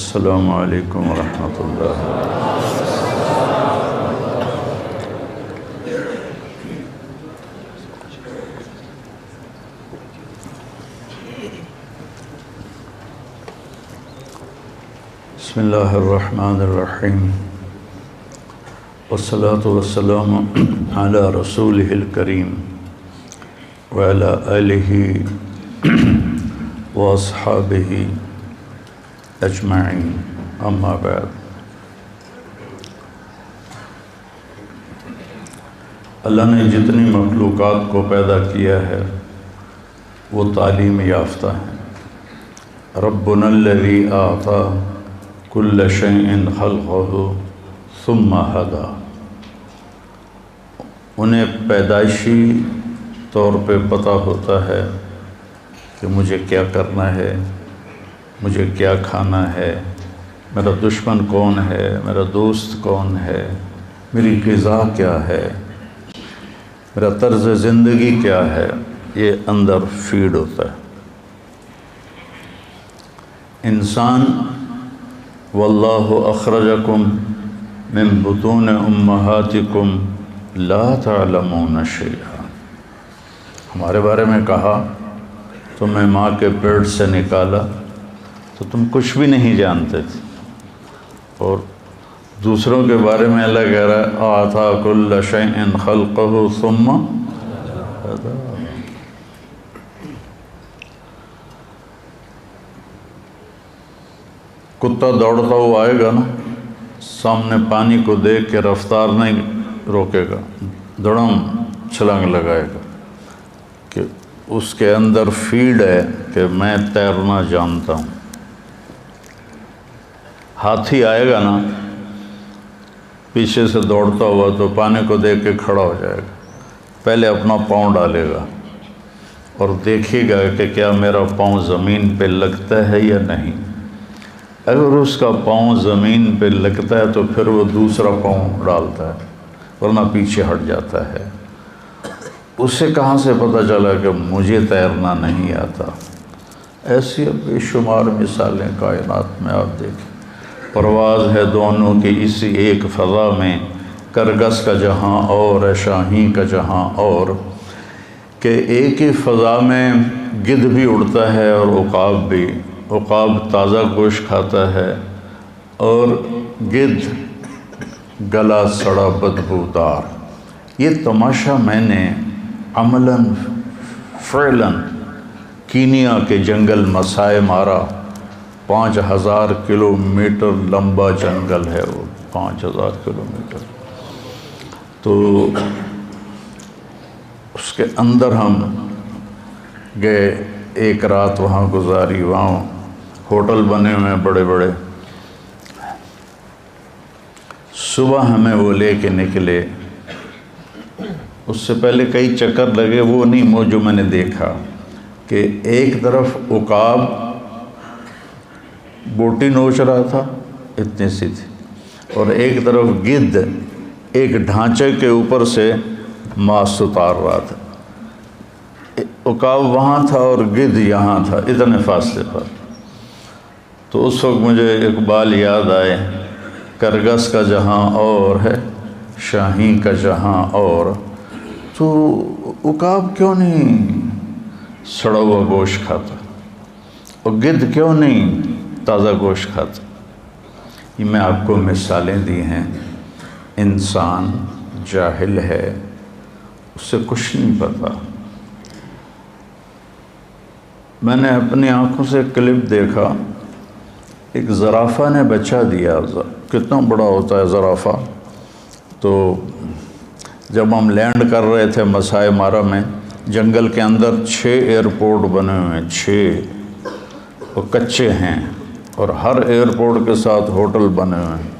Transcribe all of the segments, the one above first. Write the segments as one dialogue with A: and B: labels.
A: السلام علیکم ورحمۃ اللہ۔ بسم اللہ الرحمن الرحیم، والصلاة والسلام علی رسولہ الکریم وعلی آلہ واصحابہ اجمعین، اما بعد۔ اللہ نے جتنی مخلوقات کو پیدا کیا ہے وہ تعلیم یافتہ ہیں۔ ربنا الذی اعطی کل شیء خلقہ ثم ہدی، انہیں پیدائشی طور پہ پتہ ہوتا ہے کہ مجھے کیا کرنا ہے، مجھے کیا کھانا ہے، میرا دشمن کون ہے، میرا دوست کون ہے، میری غذا کیا ہے، میرا طرز زندگی کیا ہے، یہ اندر فیڈ ہوتا ہے۔ انسان واللہ اخرجکم من بطون امہاتکم لا تعلمون شیئا، ہمارے بارے میں کہا تمہیں ماں کے پیٹ سے نکالا تو تم کچھ بھی نہیں جانتے تھے، اور دوسروں کے بارے میں اللہ کہہ رہا ہے اعطی کل شیء خلقہ ثم ہدی۔ کتا دوڑتا ہوا آئے گا نا، سامنے پانی کو دیکھ کے رفتار نہیں روکے گا، دڑم چھلانگ لگائے گا کہ اس کے اندر فیڈ ہے کہ میں تیرنا جانتا ہوں۔ ہاتھی آئے گا نا پیچھے سے دوڑتا ہوا تو پانی کو دیکھ کے کھڑا ہو جائے گا، پہلے اپنا پاؤں ڈالے گا اور دیکھے گا کہ کیا میرا پاؤں زمین پہ لگتا ہے یا نہیں۔ اگر اس کا پاؤں زمین پہ لگتا ہے تو پھر وہ دوسرا پاؤں ڈالتا ہے، ورنہ پیچھے ہٹ جاتا ہے۔ اسے کہاں سے پتہ چلا کہ مجھے تیرنا نہیں آتا؟ ایسی بے شمار مثالیں کائنات میں آپ دیکھیں۔ پرواز ہے دونوں کی اسی ایک فضا میں، کرگس کا جہاں اور ہے شاہین کا جہاں اور، کہ ایک ہی فضا میں گدھ بھی اڑتا ہے اور عقاب بھی۔ عقاب تازہ گوشت کھاتا ہے اور گدھ گلا سڑا بدبودار۔ یہ تماشا میں نے عملاً فعلاً کینیا کے جنگل مسائے مارا۔ 5000 کلومیٹر لمبا جنگل ہے وہ، 5000 کلومیٹر۔ تو اس کے اندر ہم گئے، ایک رات وہاں گزاری، وہاں ہوٹل بنے ہوئے ہیں بڑے بڑے۔ صبح ہمیں وہ لے کے نکلے، اس سے پہلے کئی چکر لگے، وہ نہیں وہ جو میں نے دیکھا کہ ایک طرف عقاب بوٹی نوچ رہا تھا اتنی سی تھی، اور ایک طرف گدھ ایک ڈھانچے کے اوپر سے ماس اتار رہا تھا۔ عقاب وہاں تھا اور گدھ یہاں تھا، اتنے فاصلے پر۔ تو اس وقت مجھے اقبال یاد آئے، کرگس کا جہاں اور ہے شاہین کا جہاں اور۔ تو عقاب کیوں نہیں سڑا ہوا گوشت کھاتا اور گدھ کیوں نہیں تازہ گوشت کھاتا؟ یہ میں آپ کو مثالیں دی ہیں۔ انسان جاہل ہے، اس سے کچھ نہیں پتا۔ میں نے اپنی آنکھوں سے کلپ دیکھا، ایک زرافہ نے بچہ دیا۔ کتنا بڑا ہوتا ہے زرافہ؟ تو جب ہم لینڈ کر رہے تھے مسائے مارا میں، جنگل کے اندر 6 ایئرپورٹ بنے ہوئے ہیں، 6 وہ کچے ہیں، اور ہر ایئرپورٹ کے ساتھ ہوٹل بنے ہوئے ہیں۔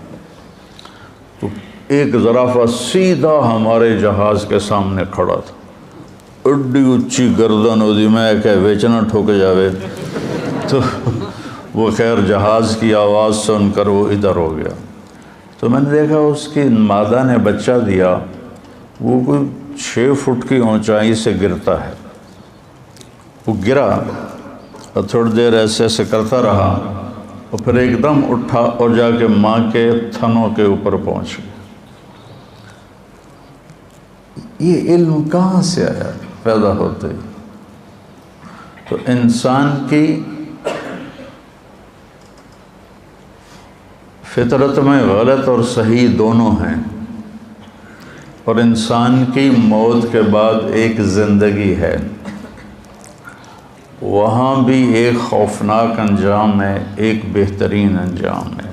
A: تو ایک زرافہ سیدھا ہمارے جہاز کے سامنے کھڑا تھا، اڈی اچھی گردن ہوتی، میں کہ بیچنا ٹھوک جاوے۔ تو وہ خیر جہاز کی آواز سن کر وہ ادھر ہو گیا۔ تو میں نے دیکھا اس کی مادہ نے بچہ دیا، وہ کوئی 6 فٹ کی اونچائی سے گرتا ہے۔ وہ گرا اور تھوڑی دیر ایسے ایسے کرتا رہا اور پھر ایک دم اٹھا اور جا کے ماں کے تھنوں کے اوپر پہنچ گیا۔ یہ علم کہاں سے آیا پیدا ہوتے؟ تو انسان کی فطرت میں غلط اور صحیح دونوں ہیں، اور انسان کی موت کے بعد ایک زندگی ہے، وہاں بھی ایک خوفناک انجام ہے، ایک بہترین انجام ہے۔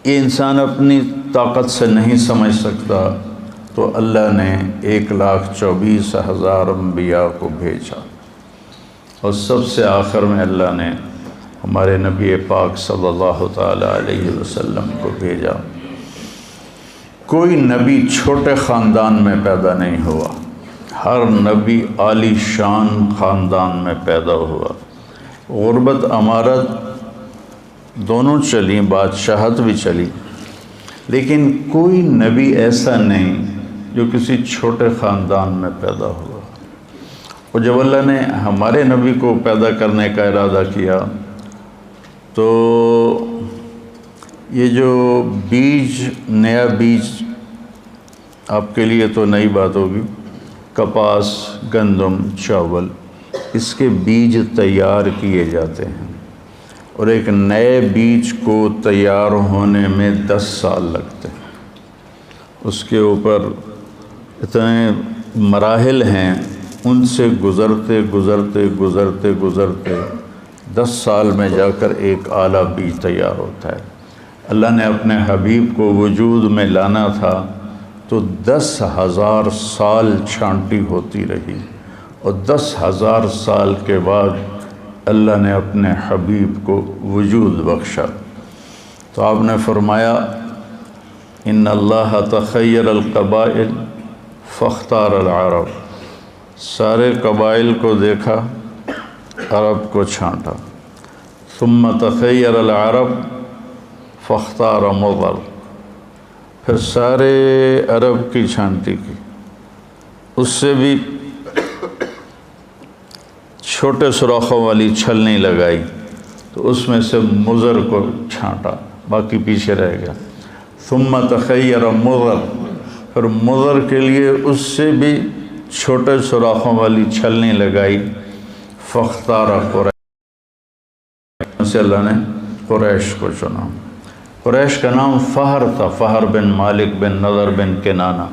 A: یہ انسان اپنی طاقت سے نہیں سمجھ سکتا، تو اللہ نے 1,24,000 انبیاء کو بھیجا، اور سب سے آخر میں اللہ نے ہمارے نبی پاک صلی اللہ تعالی علیہ وسلم کو بھیجا۔ کوئی نبی چھوٹے خاندان میں پیدا نہیں ہوا، ہر نبی عالی شان خاندان میں پیدا ہوا۔ غربت امارت دونوں چلی، بادشاہت بھی چلی، لیکن کوئی نبی ایسا نہیں جو کسی چھوٹے خاندان میں پیدا ہوا۔ اور جب اللہ نے ہمارے نبی کو پیدا کرنے کا ارادہ کیا تو یہ جو بیج، نیا بیج آپ کے لیے تو نئی بات ہوگی، کپاس، گندم، چاول، اس کے بیج تیار کیے جاتے ہیں، اور ایک نئے بیج کو تیار ہونے میں 10 سال لگتے ہیں۔ اس کے اوپر اتنے مراحل ہیں، ان سے گزرتے گزرتے گزرتے گزرتے 10 سال میں جا کر ایک اعلیٰ بیج تیار ہوتا ہے۔ اللہ نے اپنے حبیب کو وجود میں لانا تھا تو 10,000 سال چھانٹی ہوتی رہی، اور 10,000 سال کے بعد اللہ نے اپنے حبیب کو وجود بخشا۔ تو آپ نے فرمایا ان اللہ تخیر القبائل فاختار العرب، سارے قبائل کو دیکھا، عرب کو چھانٹا۔ ثم تخیر العرب فاختار مضر، پھر سارے عرب کی چھانٹی کی، اس سے بھی چھوٹے سوراخوں والی چھلنی لگائی، تو اس میں سے مضر کو چھانٹا، باقی پیچھے رہ گیا۔ ثم تخیر مضر، پھر مضر کے لیے اس سے بھی چھوٹے سوراخوں والی چھلنی لگائی۔ فاختار قریش، سے اللہ نے قریش کو چنا۔ قریش کا نام فہر تھا، فہر بن مالک بن نضر بن کنانہ۔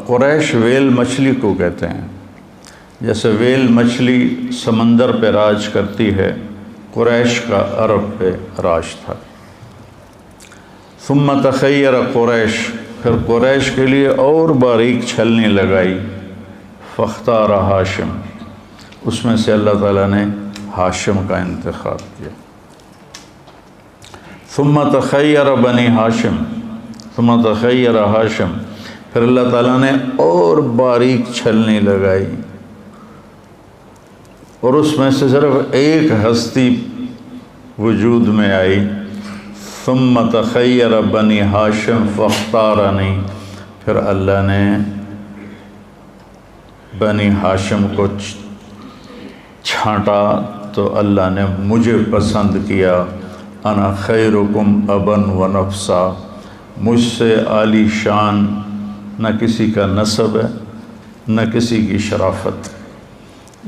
A: قریش ویل مچھلی کو کہتے ہیں، جیسے ویل مچھلی سمندر پہ راج کرتی ہے، قریش کا عرب پہ راج تھا۔ ثم تخیر قریش، پھر قریش کے لیے اور باریک چھلنی لگائی۔ فاختار ہاشم، اس میں سے اللہ تعالیٰ نے ہاشم کا انتخاب کیا۔ ثم تخیر بنی ہاشم، ثم تخیر ہاشم، پھر اللہ تعالیٰ نے اور باریک چھلنی لگائی، اور اس میں سے صرف ایک ہستی وجود میں آئی۔ ثم تخیر بنی ہاشم فاختارنی، پھر اللہ نے بنی ہاشم کو چھانٹا تو اللہ نے مجھے پسند کیا۔ انا خیرکم ابن و نفسا، مجھ سے عالی شان نہ کسی کا نسب ہے نہ کسی کی شرافت۔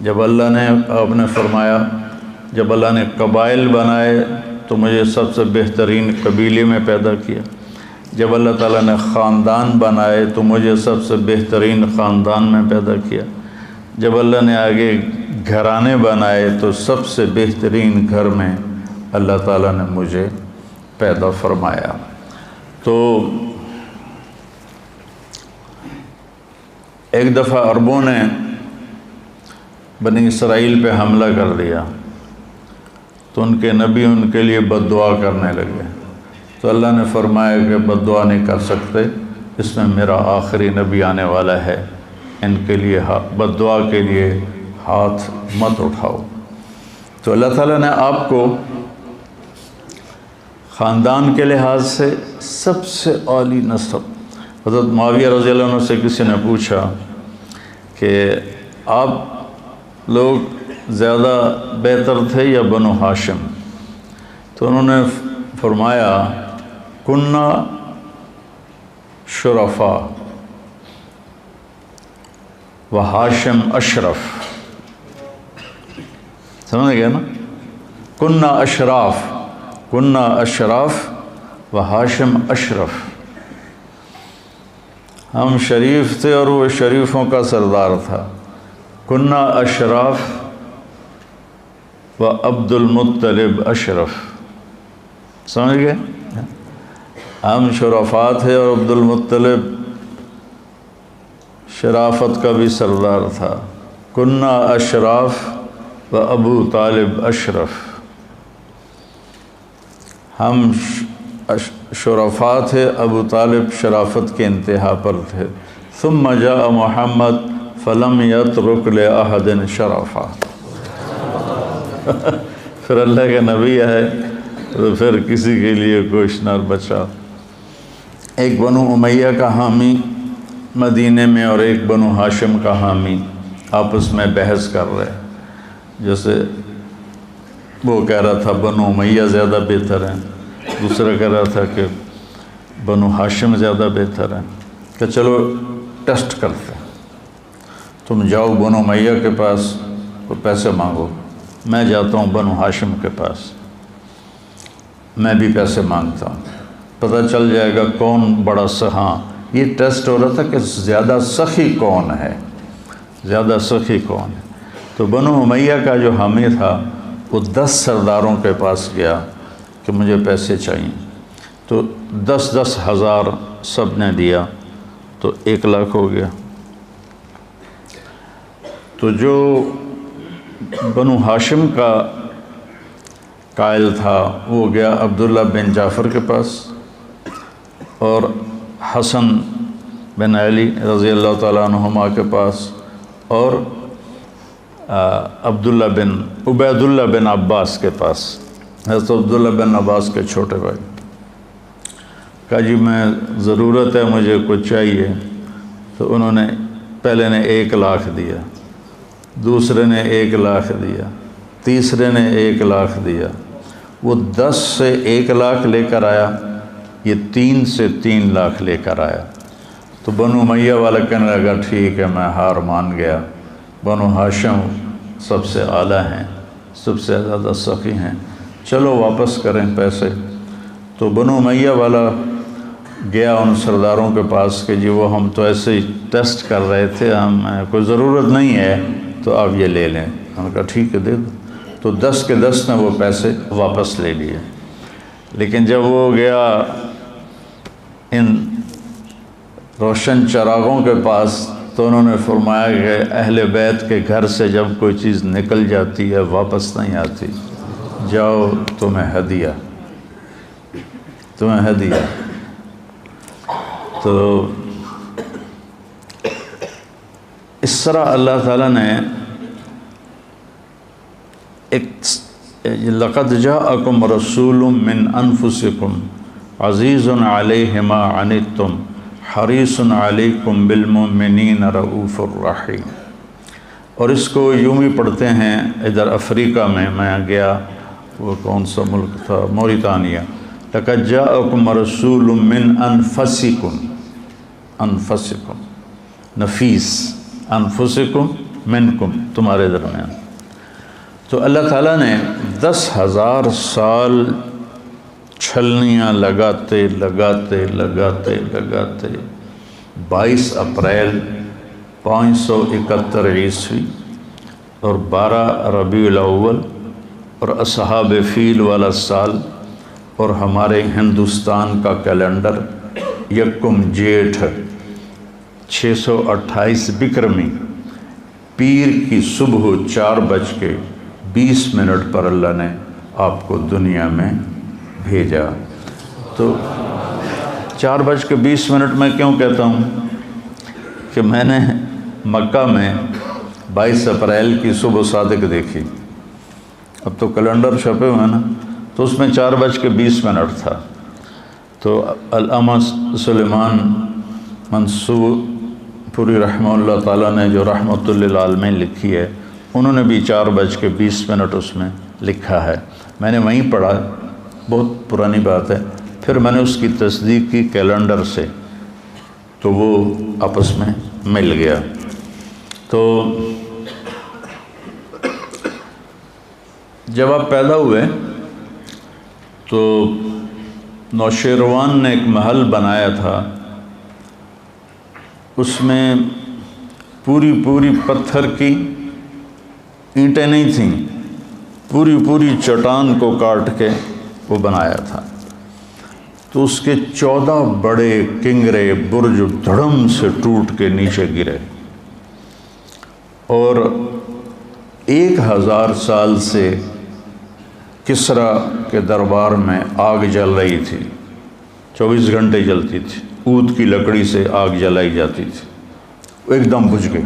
A: جب اللہ نے، آپ نے فرمایا جب اللہ نے قبائل بنائے تو مجھے سب سے بہترین قبیلے میں پیدا کیا، جب اللہ تعالیٰ نے خاندان بنائے تو مجھے سب سے بہترین خاندان میں پیدا کیا، جب اللہ نے آگے گھرانے بنائے تو سب سے بہترین گھر میں اللہ تعالیٰ نے مجھے پیدا فرمایا۔ تو ایک دفعہ عربوں نے بنی اسرائیل پہ حملہ کر دیا تو ان کے نبی ان کے لیے بد دعا کرنے لگے، تو اللہ نے فرمایا کہ بد دعا نہیں کر سکتے، اس میں میرا آخری نبی آنے والا ہے، ان کے لیے بد دعا کے لیے ہاتھ مت اٹھاؤ۔ تو اللہ تعالیٰ نے آپ کو خاندان کے لحاظ سے سب سے عالی نسب، حضرت معاویہ رضی اللہ عنہ سے کسی نے پوچھا کہ آپ لوگ زیادہ بہتر تھے یا بنو ہاشم؟ تو انہوں نے فرمایا کننا شرفا و ہاشم اشرف. سمجھ گئے نا؟ کننا اشراف و ہاشم اشرف. ہم شریف تھے اور وہ شریفوں کا سردار تھا. کننا اشراف و عبد المطلب اشرف. سمجھ گئے؟ ہم شرفاء تھے اور عبد المطلب شرافت کا بھی سردار تھا. کننا اشراف و ابو طالب اشرف. ہم شرفاء تھے، ابو طالب شرافت کے انتہا پر تھے. ثم جاء محمد فلم یترک لأحد شرفا. پھر اللہ کے نبی آئے تو پھر کسی کے لیے کچھ نہ بچا. ایک بنو امیہ کا حامی مدینے میں اور ایک بنو ہاشم کا حامی آپس میں بحث کر رہے. جیسے وہ کہہ رہا تھا بنو امیہ زیادہ بہتر ہیں، دوسرا کہہ رہا تھا کہ بنو ہاشم زیادہ بہتر ہیں. کہ چلو ٹیسٹ کرتے ہیں، تم جاؤ بنو امیہ کے پاس اور پیسے مانگو، میں جاتا ہوں بنو ہاشم کے پاس، میں بھی پیسے مانگتا ہوں. پتہ چل جائے گا کون بڑا سخاں. یہ ٹیسٹ ہو رہا تھا کہ زیادہ سخی کون ہے، زیادہ سخی کون ہے. تو بنو امیہ کا جو حامی تھا وہ 10 سرداروں کے پاس گیا کہ مجھے پیسے چاہیے. تو 10 ہزار سب نے دیا تو 1 لاکھ ہو گیا. تو جو بنو ہاشم کا قائل تھا وہ گیا عبداللہ بن جعفر کے پاس اور حسن بن علی رضی اللہ تعالیٰ عنہما کے پاس اور عبید اللہ بن عباس کے پاس. حضرت عبداللہ بن عباس کے چھوٹے بھائی. کہا جی میں ضرورت ہے، مجھے کچھ چاہیے. تو انہوں نے پہلے نے 1 لاکھ دیا، دوسرے نے 1 لاکھ دیا، تیسرے نے 1 لاکھ دیا. وہ 10 سے 1 لاکھ لے کر آیا، یہ 3 سے 3 لاکھ لے کر آیا. تو بنو امیہ والا کہنے لگا ٹھیک ہے میں ہار مان گیا، بنو ہاشم سب سے اعلیٰ ہیں، سب سے زیادہ سخی ہیں، چلو واپس کریں پیسے. تو بنو امیہ والا گیا ان سرداروں کے پاس کہ جی وہ ہم تو ایسے ہی ٹیسٹ کر رہے تھے، ہمیں کوئی ضرورت نہیں ہے تو آپ یہ لے لیں. ہم نے کہا ٹھیک ہے دے دو. تو 10 کے 10 نے وہ پیسے واپس لے لیے. لیکن جب وہ گیا ان روشن چراغوں کے پاس تو انہوں نے فرمایا کہ اہل بیت کے گھر سے جب کوئی چیز نکل جاتی ہے واپس نہیں آتی، جاؤ تمہیں ہدیہ. تو اس طرح اللہ تعالیٰ نے لَقَدْ جَاءَكُمْ رَسُولٌ مِّنْ أَنفُسِكُمْ عَزِيزٌ عَلَيْهِ مَا عَنِتُّمْ حَرِيصٌ عَلَيْكُمْ بِالْمُؤْمِنِينَ رَءُوفٌ رَحِيمٌ. اور اس کو یوں ہی پڑھتے ہیں. ادھر افریقہ میں گیا، وہ کون سا ملک تھا، موریتانیہ. لَقَدْ جَاءَكُمْ رَسُولٌ مِّنْ أَنفُسِكُمْ نفیس، انفسکم منکم تمہارے درمیان. تو اللہ تعالیٰ نے 10,000 سال چھلنیاں لگاتے 22 اپریل 571 عیسوی اور 12 ربیع الاول اور اصحاب فیل والا سال اور ہمارے ہندوستان کا کیلنڈر 1 جیٹھ 628 بکرمی پیر کی صبح 4:20 پر اللہ نے آپ کو دنیا میں بھیجا. تو 4:20 میں کیوں کہتا ہوں کہ میں نے مکہ میں 22 اپریل کی صبح صادق دیکھی. اب تو کیلنڈر چھپے ہوئے ہیں نا، تو اس میں 4:20 تھا. تو علامہ سلیمان منصور پوری رحمہ اللہ تعالیٰ نے جو رحمۃ للعالمین لکھی ہے انہوں نے بھی 4:20 اس میں لکھا ہے، میں نے وہیں پڑھا، بہت پرانی بات ہے۔ پھر میں نے اس کی تصدیق کی کیلنڈر سے، تو وہ آپس میں مل گیا۔ تو جب آپ پیدا ہوئے تو نوشیروان نے ایک محل بنایا تھا، اس میں پوری پتھر کی اینٹیں نہیں تھیں، پوری چٹان کو کاٹ کے وہ بنایا تھا۔ تو اس کے 14 بڑے کنگرے برج دھڑم سے ٹوٹ کے نیچے گرے، اور 1000 سال سے کسرا کے دربار میں آگ جل رہی تھی، 24 گھنٹے جلتی تھی، اود کی لکڑی سے آگ جلائی جاتی تھی، وہ ایک دم بجھ گئی،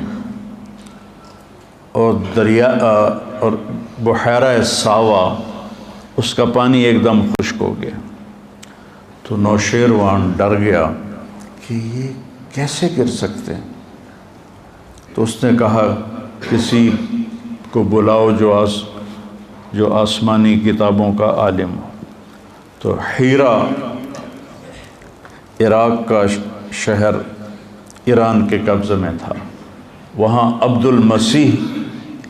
A: اور دریا اور بحیرہ ساوا اس کا پانی ایک دم خشک ہو گیا۔ تو نوشیروان ڈر گیا کہ یہ کیسے گر سکتے ہیں؟ تو اس نے کہا کسی کو بلاؤ جو آسمانی کتابوں کا عالم ہو۔ تو ہیرا عراق کا شہر ایران کے قبضے میں تھا، وہاں عبد المسیح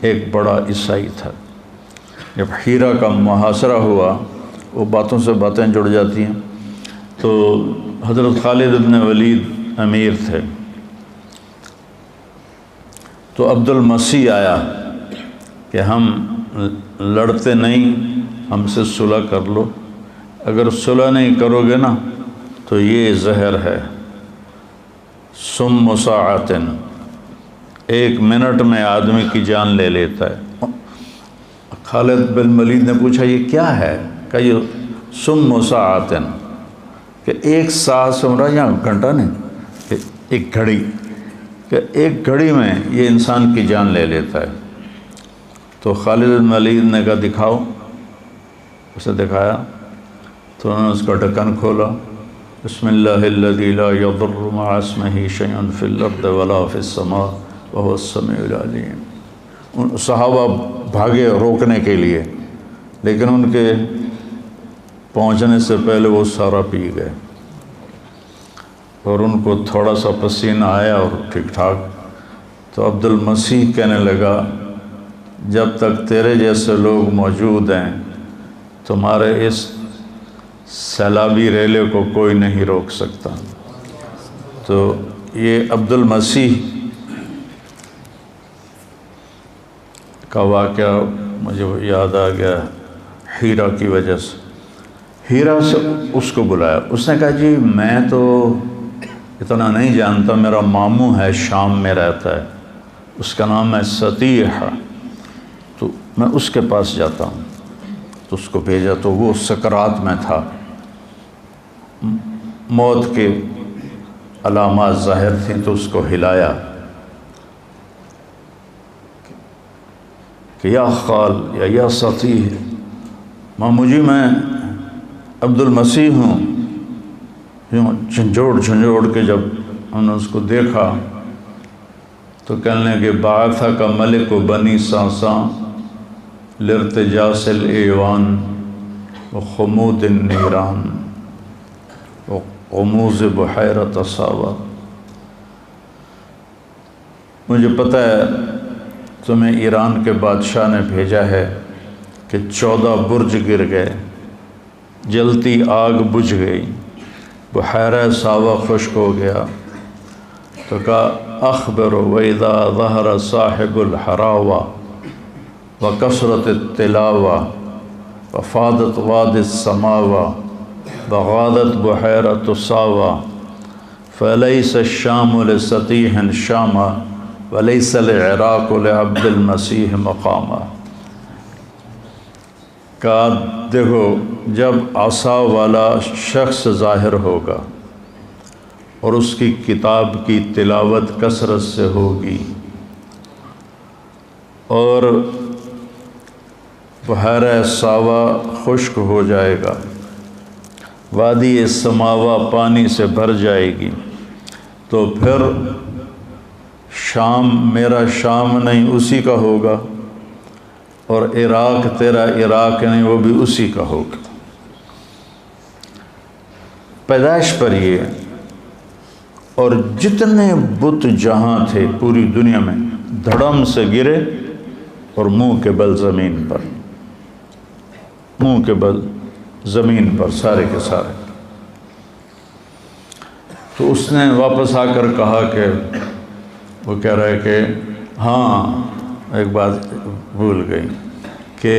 A: ایک بڑا عیسائی تھا۔ جب ہیرا کا محاصرہ ہوا، وہ باتوں سے باتیں جڑ جاتی ہیں، تو حضرت خالد بن ولید امیر تھے، تو عبد المسیح آیا کہ ہم لڑتے نہیں، ہم سے صلح کر لو، اگر صلح نہیں کرو گے نا تو یہ زہر ہے، سم ساعتن، 1 منٹ میں آدمی کی جان لے لیتا ہے۔ خالد بن ولید نے پوچھا یہ کیا ہے؟ کہ یہ سم ساعتن، کہ 1 ساعت سے مراد یہاں گھنٹہ نہیں، کہ ایک گھڑی، کہ 1 گھڑی میں یہ انسان کی جان لے لیتا ہے۔ تو خالد بن ولید نے کہا دکھاؤ، اسے دکھایا، تو انہوں نے اس کا ڈھکن کھولا، بسم اللہ الذی لا یضر مع اسمہ شیء فی الارض ولا فی السماء وهو السمیع العلیم۔ صحابہ بھاگے روکنے کے لیے، لیکن ان کے پہنچنے سے پہلے وہ سارا پی گئے، اور ان کو تھوڑا سا پسینہ آیا اور ٹھیک ٹھاک۔ تو عبد المسیح کہنے لگا جب تک تیرے جیسے لوگ موجود ہیں تمہارے اس سیلابی ریلے کو کوئی نہیں روک سکتا۔ تو یہ عبد المسیح کا واقعہ مجھے یاد آ گیا ہیرا کی وجہ سے۔ ہیرا سے اس کو بلایا، اس نے کہا جی میں تو اتنا نہیں جانتا، میرا ماموں ہے شام میں رہتا ہے، اس کا نام ہے سطیح، تو میں اس کے پاس جاتا ہوں۔ تو اس کو بھیجا، تو وہ سکرات میں تھا، موت کے علامات ظاہر تھیں، تو اس کو ہلایا کہ یا خال یا سطیح، مامو جی میں عبد المسیح ہوں۔ جھنجھوڑ کے جب انہوں نے اس کو دیکھا تو کہنے لگے بعثک ملک بنی ساساں لارتجاس الایوان وخمود النیران وغموض بحیرۃ ساوا۔ مجھے پتہ ہے تمہیں ایران کے بادشاہ نے بھیجا ہے کہ 14 برج گر گئے، جلتی آگ بجھ گئی، بحیرہ ساوا خشک ہو گیا۔ تو کہا اخبر وَإِذَا ظَهَرَ صَاحِبُ الْحَرَاوَةِ وَكَثْرَتِ التِّلَاوَةِ وَفَاضَتْ وَادِ السَّمَاوَةِ وَغَادَتْ بُحَيْرَةُ سَاوَةِ فَلَيْسَ الشَّامُ لِسَطِيحٍ شَامًا وَلَيْسَ الْعِرَاقُ لِعَبْدِ الْمَسِيحِ مَقَامًا۔ کہا دیکھو جب عصا والا شخص ظاہر ہوگا اور اس کی کتاب کی تلاوت کثرت سے ہوگی اور بحیرہ ساوا خشک ہو جائے گا، وادی سماوا پانی سے بھر جائے گی، تو پھر شام میرا شام نہیں اسی کا ہوگا، اور عراق تیرا عراق نہیں، وہ بھی اسی کا ہوگا۔ پیدائش پر یہ، اور جتنے بت جہاں تھے پوری دنیا میں دھڑم سے گرے اور منہ کے بل زمین پر، منہ کے بل زمین پر سارے کے سارے۔ تو اس نے واپس آ کر کہا کہ وہ کہہ رہا ہے کہ ہاں ایک بات بھول گئی کہ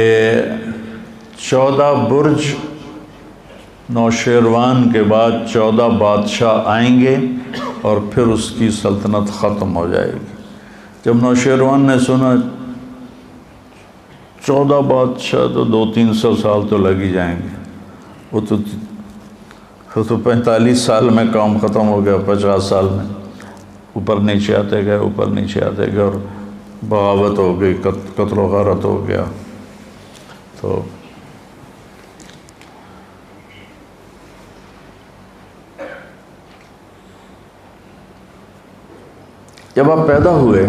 A: 14 برج نوشیروان کے بعد 14 بادشاہ آئیں گے اور پھر اس کی سلطنت ختم ہو جائے گی۔ جب نوشیروان نے سنا 14 بادشاہ تو 200-300 سال تو لگ ہی جائیں گے، وہ تو 45 سال میں کام ختم ہو گیا، 50 سال میں اوپر نیچے آتے گئے، اوپر نیچے آتے گئے، اور بغاوت ہو گئی، قتل و غارت ہو گیا۔ تو جب آپ پیدا ہوئے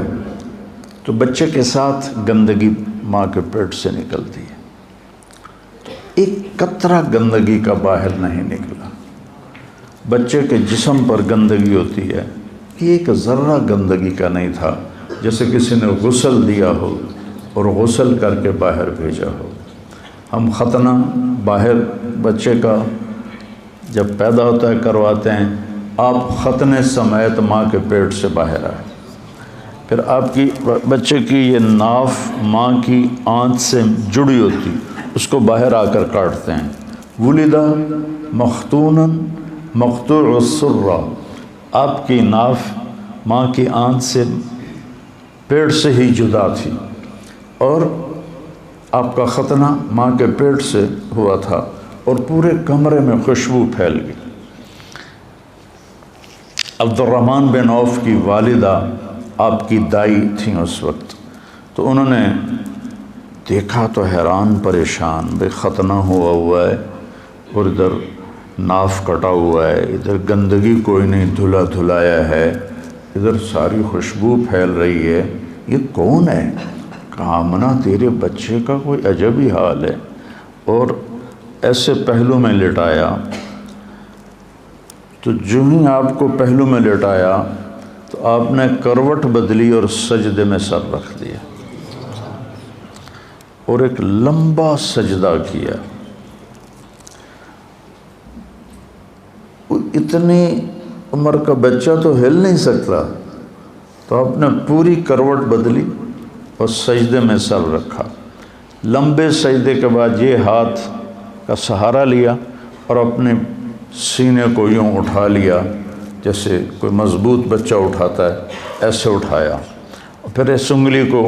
A: تو بچے کے ساتھ گندگی ماں کے پیٹ سے نکلتی ہے، تو ایک قطرہ گندگی کا باہر نہیں نکلا۔ بچے کے جسم پر گندگی ہوتی ہے، ایک ذرہ گندگی کا نہیں تھا، جیسے کسی نے غسل دیا ہو اور غسل کر کے باہر بھیجا ہو۔ ہم ختنہ باہر بچے کا جب پیدا ہوتا ہے کرواتے ہیں، آپ ختنے سمیت ماں کے پیٹ سے باہر آئے، پھر آپ کی بچے کی یہ ناف ماں کی آنت سے جڑی ہوتی، اس کو باہر آ کر کاٹتے ہیں۔ ولدہ مختونا مقطوع السرہ، آپ کی ناف ماں کی آنت سے پیٹ سے ہی جدا تھی، اور آپ کا ختنہ ماں کے پیٹ سے ہوا تھا، اور پورے کمرے میں خوشبو پھیل گئی۔ عبد الرحمن بن عوف کی والدہ آپ کی دائی تھیں اس وقت، تو انہوں نے دیکھا تو حیران پریشان، بے ختنہ ہوا ہے اور ادھر ناف کٹا ہوا ہے، ادھر گندگی کوئی نہیں دھلا دھلایا ہے، ادھر ساری خوشبو پھیل رہی ہے، یہ کون ہے؟ کہا آمنہ تیرے بچے کا کوئی عجب ہی حال ہے، اور ایسے پہلو میں لٹایا، تو جو ہی آپ کو پہلو میں لٹایا تو آپ نے کروٹ بدلی اور سجدے میں سر رکھ دیا اور ایک لمبا سجدہ کیا۔ اتنی عمر کا بچہ تو ہل نہیں سکتا، تو آپ نے پوری کروٹ بدلی اور سجدے میں سر رکھا۔ لمبے سجدے کے بعد یہ ہاتھ کا سہارا لیا اور اپنے سینے کو یوں اٹھا لیا جیسے کوئی مضبوط بچہ اٹھاتا ہے، ایسے اٹھایا، اور پھر اس انگلی کو،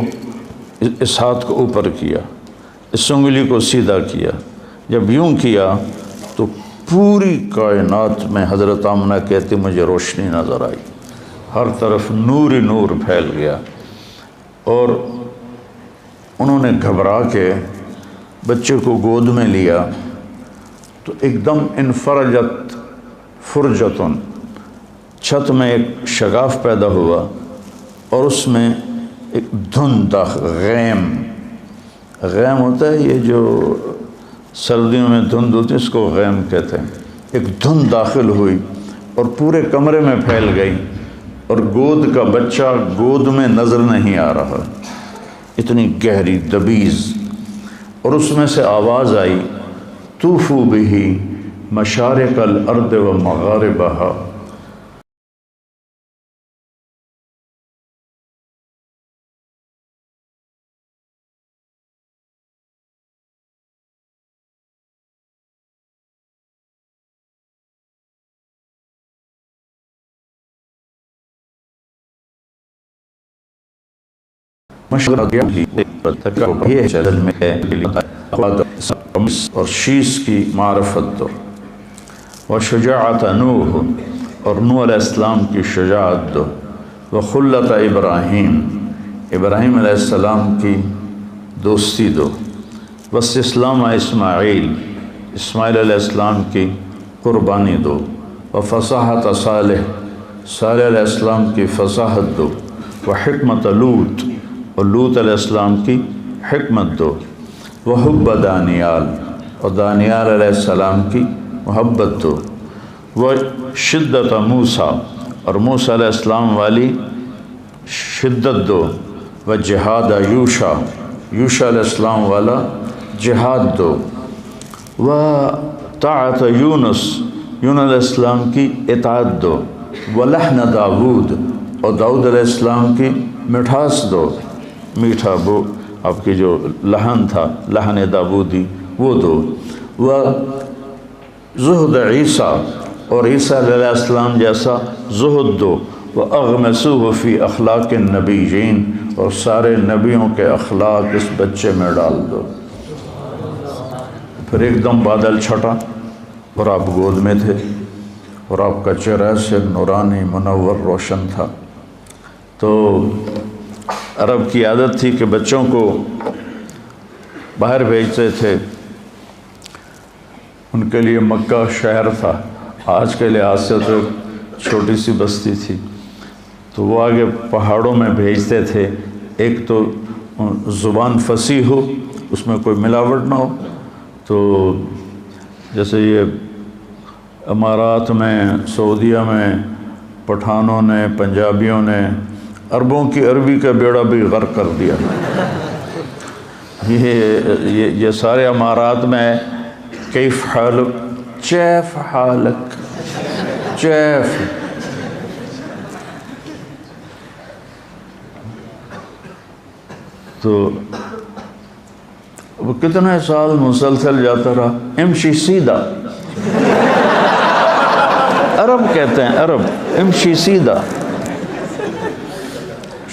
A: اس ہاتھ کو اوپر کیا، اس انگلی کو سیدھا کیا۔ جب یوں کیا تو پوری کائنات میں حضرت آمنہ کہتی مجھے روشنی نظر آئی، ہر طرف نور ہی نور پھیل گیا، اور انہوں نے گھبرا کے بچے کو گود میں لیا تو ایک دم انفرجت فرجتن، چھت میں ایک شگاف پیدا ہوا اور اس میں ایک دھند غیم، غیم ہوتا ہے یہ جو سردیوں میں دھند ہوتی ہے، اس کو غیم کہتے ہیں۔ ایک دھند داخل ہوئی اور پورے کمرے میں پھیل گئی، اور گود کا بچہ گود میں نظر نہیں آ رہا، اتنی گہری دبیز، اور اس میں سے آواز آئی طوفوا بہ مشارق الارض و مغاربہا، اور شیش کی معرفت دو، وشجاعت نوح، اور نوح علیہ السلام کی شجاعت دو، وخلت ابراہیم، ابراہیم علیہ السلام کی دوستی دو، واستسلام اسماعیل، اسماعیل علیہ السلام کی قربانی دو، وفصاحت صالح، صالح علیہ السلام کی فصاحت دو، وحکمت لوط، اور لوط علیہ السلام کی حکمت دو، وحب دانیال، اور دانیال علیہ السلام کی محبت دو، وہ شدت موسیٰ، اور موسیٰ علیہ السلام والی شدت دو، و جہاد یوشع، یوشع علیہ السلام والا جہاد دو، و طاعت یونس، یونس علیہ السلام کی اطاعت دو، و لحن داود، اور داؤد علیہ السلام کی مٹھاس دو، میٹھا وہ آپ کی جو لحن تھا لحن داودی وہ دو، و زہد عیسیٰ، اور عیسیٰ علیہ السلام جیسا زہد دو، وَأَغْمَسُوهُ فِي أَخْلَاقِ النَّبِيِّينَ، اور سارے نبیوں کے اخلاق اس بچے میں ڈال دو۔ پھر ایک دم بادل چھٹا اور آپ گود میں تھے، اور آپ کا چہرہ سے نورانی منور روشن تھا۔ تو عرب کی عادت تھی کہ بچوں کو باہر بھیجتے تھے، ان کے لیے مکہ شہر تھا، آج کے لحاظ سے تو چھوٹی سی بستی تھی، تو وہ آگے پہاڑوں میں بھیجتے تھے، ایک تو زبان فصیح ہو، اس میں کوئی ملاوٹ نہ ہو۔ تو جیسے یہ امارات میں، سعودیہ میں پٹھانوں نے، پنجابیوں نے عربوں کی عربی کا بیڑا بھی غرق کر دیا۔ یہ سارے امارات میں کیف حالک، چیف حالک، چیف، تو وہ کتنے سال مسلسل جاتا رہا، امشی سیدھا، عرب کہتے ہیں، عرب امشی سیدھا۔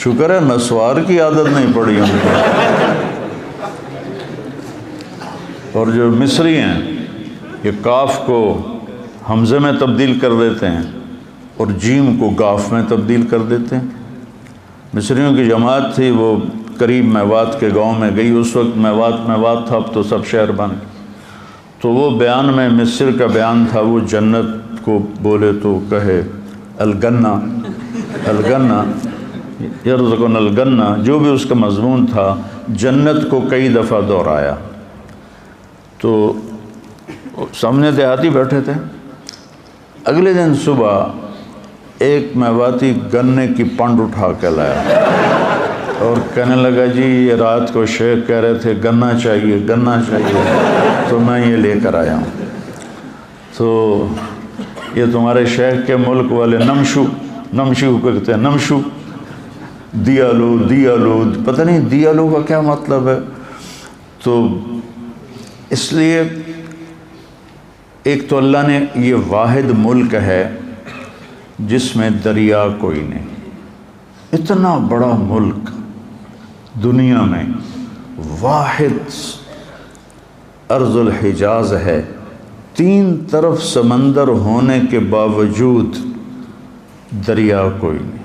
A: شکر ہے نسوار کی عادت نہیں پڑی ان کو۔ اور جو مصری ہیں یہ کاف کو حمزے میں تبدیل کر دیتے ہیں اور جیم کو گاف میں تبدیل کر دیتے ہیں۔ مصریوں کی جماعت تھی، وہ قریب میوات کے گاؤں میں گئی، اس وقت میوات تھا، اب تو سب شہر بن گئے۔ تو وہ بیان میں مصر کا بیان تھا، وہ جنت کو بولے تو کہے الگنہ، الگنہ یرزقنا الگنہ، جو بھی اس کا مضمون تھا جنت کو کئی دفعہ دہرایا۔ تو سامنے دیہاتی بیٹھے تھے، اگلے دن صبح ایک میواتی گنے کی پنڈ اٹھا کے لایا اور کہنے لگا جی یہ رات کو شیخ کہہ رہے تھے گنا چاہیے، گنا چاہیے، تو میں یہ لے کر آیا ہوں۔ تو یہ تمہارے شیخ کے ملک والے نمشو کو کہتے ہیں، نمشو، دیالو، دیالو، پتہ نہیں دیالو کا کیا مطلب ہے۔ تو اس لیے ایک تو اللہ نے یہ واحد ملک ہے جس میں دریا کوئی نہیں، اتنا بڑا ملک دنیا میں واحد ارض الحجاز ہے، 3 طرف سمندر ہونے کے باوجود دریا کوئی نہیں،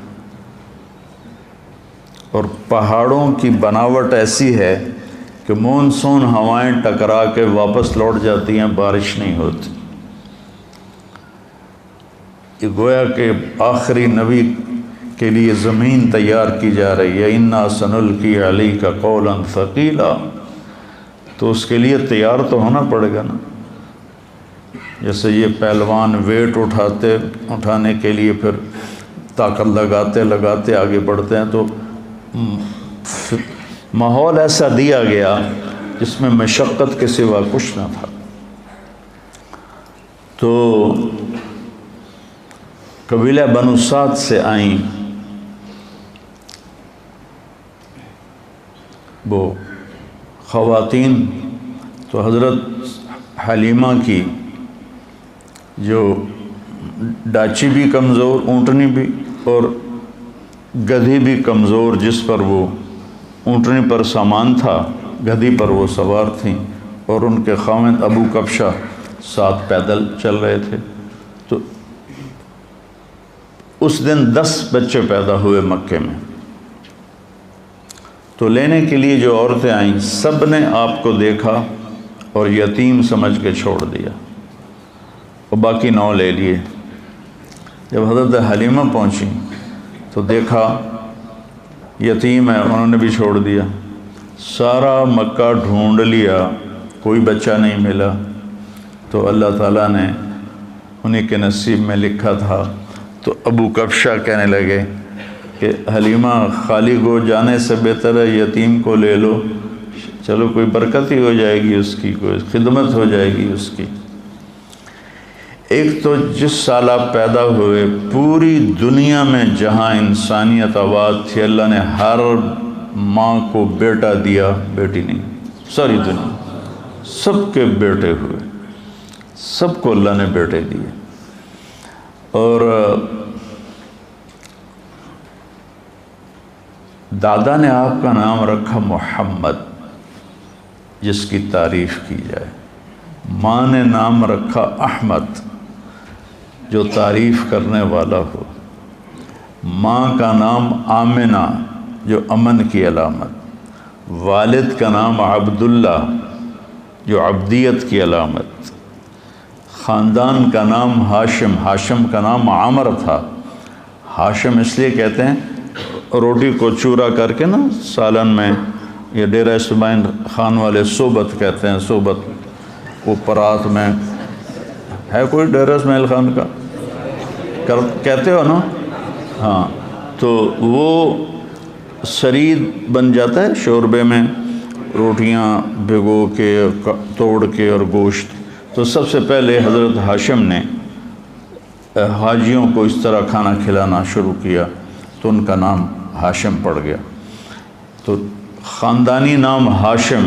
A: اور پہاڑوں کی بناوٹ ایسی ہے کہ مونسون ہوائیں ٹکرا کے واپس لوٹ جاتی ہیں، بارش نہیں ہوتی۔ یہ گویا کہ آخری نبی کے لیے زمین تیار کی جا رہی ہے، اِنَّا سَنُلْقِي عَلَيْكَ قَوْلًا ثَقِيلًا، تو اس کے لیے تیار تو ہونا پڑے گا نا۔ جیسے یہ پہلوان ویٹ اٹھانے کے لیے پھر طاقت لگاتے آگے بڑھتے ہیں، تو ماحول ایسا دیا گیا جس میں مشقت کے سوا کچھ نہ تھا۔ تو قبیلہ بنو سعد سے آئیں وہ خواتین، تو حضرت حلیمہ کی جو ڈاچی بھی کمزور، اونٹنی بھی، اور گدھی بھی کمزور، جس پر وہ اونٹنی پر سامان تھا، گدھی پر وہ سوار تھیں، اور ان کے خاوند ابو کبشہ ساتھ پیدل چل رہے تھے۔ تو اس دن 10 بچے پیدا ہوئے مکے میں۔ تو لینے کے لیے جو عورتیں آئیں سب نے آپ کو دیکھا اور یتیم سمجھ کے چھوڑ دیا، اور باقی 9 لے لیے۔ جب حضرت حلیمہ پہنچی تو دیکھا یتیم ہے، انہوں نے بھی چھوڑ دیا۔ سارا مکہ ڈھونڈ لیا، کوئی بچہ نہیں ملا، تو اللہ تعالیٰ نے انہیں کے نصیب میں لکھا تھا۔ تو ابو کبشہ کہنے لگے کہ حلیمہ خالی گو جانے سے بہتر ہے یتیم کو لے لو، چلو کوئی برکت ہی ہو جائے گی اس کی، کوئی خدمت ہو جائے گی اس کی۔ ایک تو جس سال آپ پیدا ہوئے پوری دنیا میں جہاں انسانیت آباد تھی، اللہ نے ہر ماں کو بیٹا دیا، بیٹی نہیں، ساری دنیا سب کے بیٹے ہوئے، سب کو اللہ نے بیٹے دیے۔ اور دادا نے آپ کا نام رکھا محمد، جس کی تعریف کی جائے۔ ماں نے نام رکھا احمد، جو تعریف کرنے والا ہو۔ ماں کا نام آمنہ، جو امن کی علامت۔ والد کا نام عبداللہ، جو عبدیت کی علامت۔ خاندان کا نام ہاشم، ہاشم کا نام عامر تھا۔ ہاشم اس لیے کہتے ہیں، روٹی کو چورا کر کے نا سالن میں، یہ ڈیرہ اسماعیل خان والے صوبت کہتے ہیں، صوبت، وہ پرات میں ہے کوئی ڈیرہ اسماعیل خان کا کہتے ہو نا، ہاں، تو وہ سرید بن جاتا ہے شوربے میں، روٹیاں بھگو کے توڑ کے اور گوشت۔ تو سب سے پہلے حضرت ہاشم نے حاجیوں کو اس طرح کھانا کھلانا شروع کیا، تو ان کا نام ہاشم پڑ گیا۔ تو خاندانی نام ہاشم،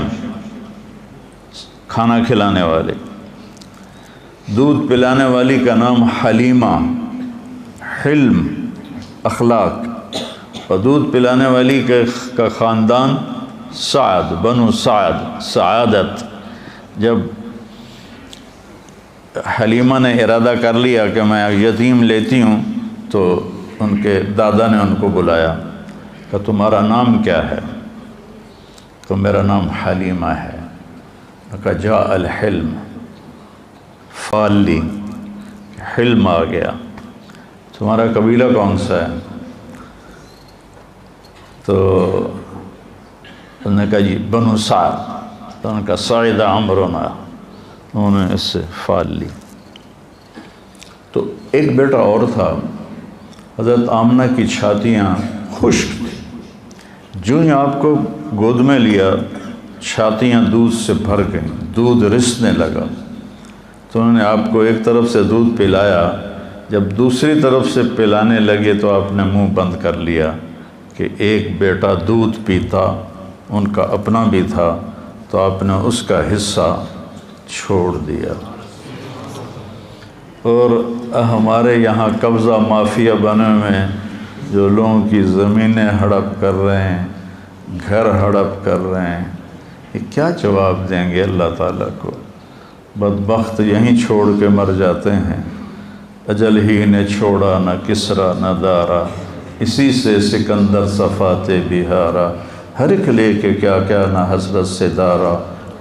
A: کھانا کھلانے والے۔ دودھ پلانے والی کا نام حلیمہ، حلم، اخلاق۔ اور دودھ پلانے والی کا خاندان سعد، بنو سعد، سعادت۔ جب حلیمہ نے ارادہ کر لیا کہ میں یتیم لیتی ہوں، تو ان کے دادا نے ان کو بلایا کہ تمہارا نام کیا ہے؟ تو میرا نام حلیمہ ہے۔ کہا جاء الحلم، فال لی، حلم آ گیا۔ تمہارا قبیلہ کون سا ہے؟ تو انہوں نے کہا جی بنو سعد۔ تو انہوں نے کہا سعید عمرنا، انہوں نے اس سے فال لی۔ تو ایک بیٹا اور تھا، حضرت آمنہ کی چھاتیاں خشک تھیں، جو ہی آپ کو گود میں لیا چھاتیاں دودھ سے بھر گئیں، دودھ رسنے لگا۔ تو انہوں نے آپ کو ایک طرف سے دودھ پلایا، جب دوسری طرف سے پلانے لگے تو آپ نے منہ بند کر لیا کہ ایک بیٹا دودھ پیتا، ان کا اپنا بھی تھا، تو آپ نے اس کا حصہ چھوڑ دیا۔ اور ہمارے یہاں قبضہ مافیا بنے ہوئے، جو لوگوں کی زمینیں ہڑپ کر رہے ہیں، گھر ہڑپ کر رہے ہیں، یہ کیا جواب دیں گے اللہ تعالیٰ کو؟ بدبخت یہیں چھوڑ کے مر جاتے ہیں۔ اجل ہی نے چھوڑا نہ کسرا نہ دارا، اسی سے سکندر صفات بہارا، ہر ایک لے کے کیا کیا نہ حسرت سے دارا،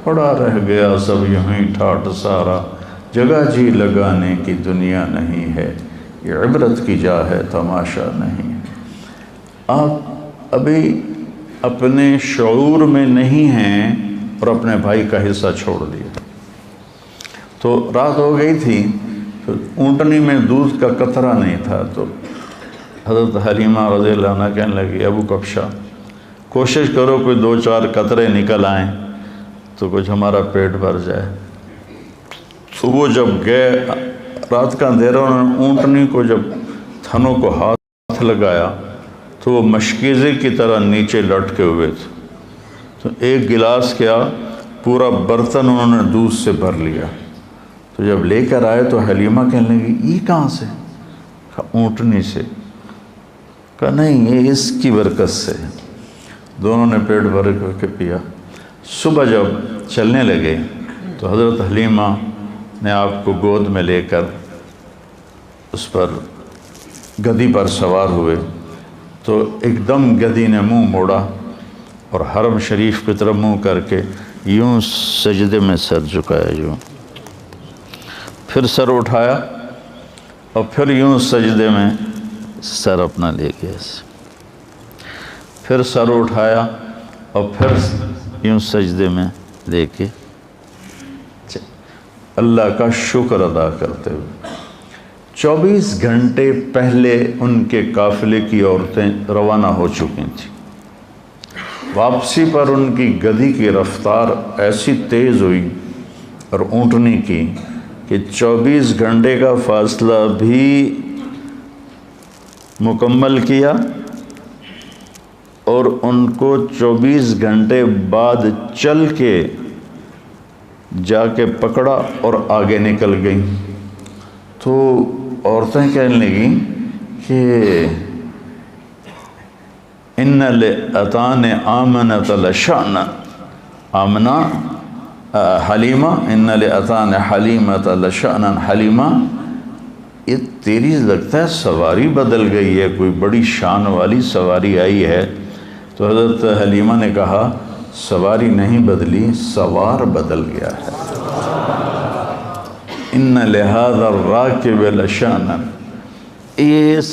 A: پڑا رہ گیا سب یہیں ٹھاٹ سارا، جگہ جی لگانے کی دنیا نہیں ہے، یہ عبرت کی جا ہے تماشا نہیں ہے۔ آپ ابھی اپنے شعور میں نہیں ہیں اور اپنے بھائی کا حصہ چھوڑ دیا۔ تو رات ہو گئی تھی، تو اونٹنی میں دودھ کا قطرہ نہیں تھا، تو حضرت حلیمہ رضی اللہ عنہ کہنے لگی ابو کبشہ کوشش کرو کوئی 2-4 قطرے نکل آئیں تو کچھ ہمارا پیٹ بھر جائے۔ تو وہ جب گئے، رات کا اندھیرا، انہوں نے اونٹنی کو جب تھنوں کو ہاتھ لگایا تو وہ مشکیزے کی طرح نیچے لٹکے ہوئے تھے۔ تو ایک گلاس کیا، پورا برتن انہوں نے دودھ سے بھر لیا۔ تو جب لے کر آئے تو حلیمہ کہنے لگی یہ کہاں سے؟ کہا اونٹنی سے۔ کہا نہیں، یہ اس کی برکت سے۔ دونوں نے پیٹ بھر کے پیا۔ صبح جب چلنے لگے تو حضرت حلیمہ نے آپ کو گود میں لے کر اس پر گدی پر سوار ہوئے، تو ایک دم گدی نے منہ موڑا اور حرم شریف کی طرف منہ کر کے یوں سجدے میں سر جھکایا، یوں پھر سر اٹھایا اور پھر یوں سجدے میں سر اپنا لے گیا، پھر سر اٹھایا اور پھر یوں سجدے میں دے کے اللہ کا شکر ادا کرتے ہوئے 24 گھنٹے پہلے ان کے قافلے کی عورتیں روانہ ہو چکی تھیں۔ واپسی پر ان کی گدھی کی رفتار ایسی تیز ہوئی اور اونٹنی کی کہ 24 گھنٹے کا فاصلہ بھی مکمل کیا اور ان کو 24 گھنٹے بعد چل کے جا کے پکڑا اور آگے نکل گئیں۔ تو عورتیں کہنے لگیں کہ ان لأتان آمنۃ لشأنا آمنہ حلیمہ ان لأتان حلیمۃ لشأنا حلیمہ، یہ تیری لگتا ہے سواری بدل گئی ہے، کوئی بڑی شان والی سواری آئی ہے۔ تو حضرت حلیمہ نے کہا سواری نہیں بدلی، سوار بدل گیا ہے۔ ان لہذا الراکب لشأنا، اس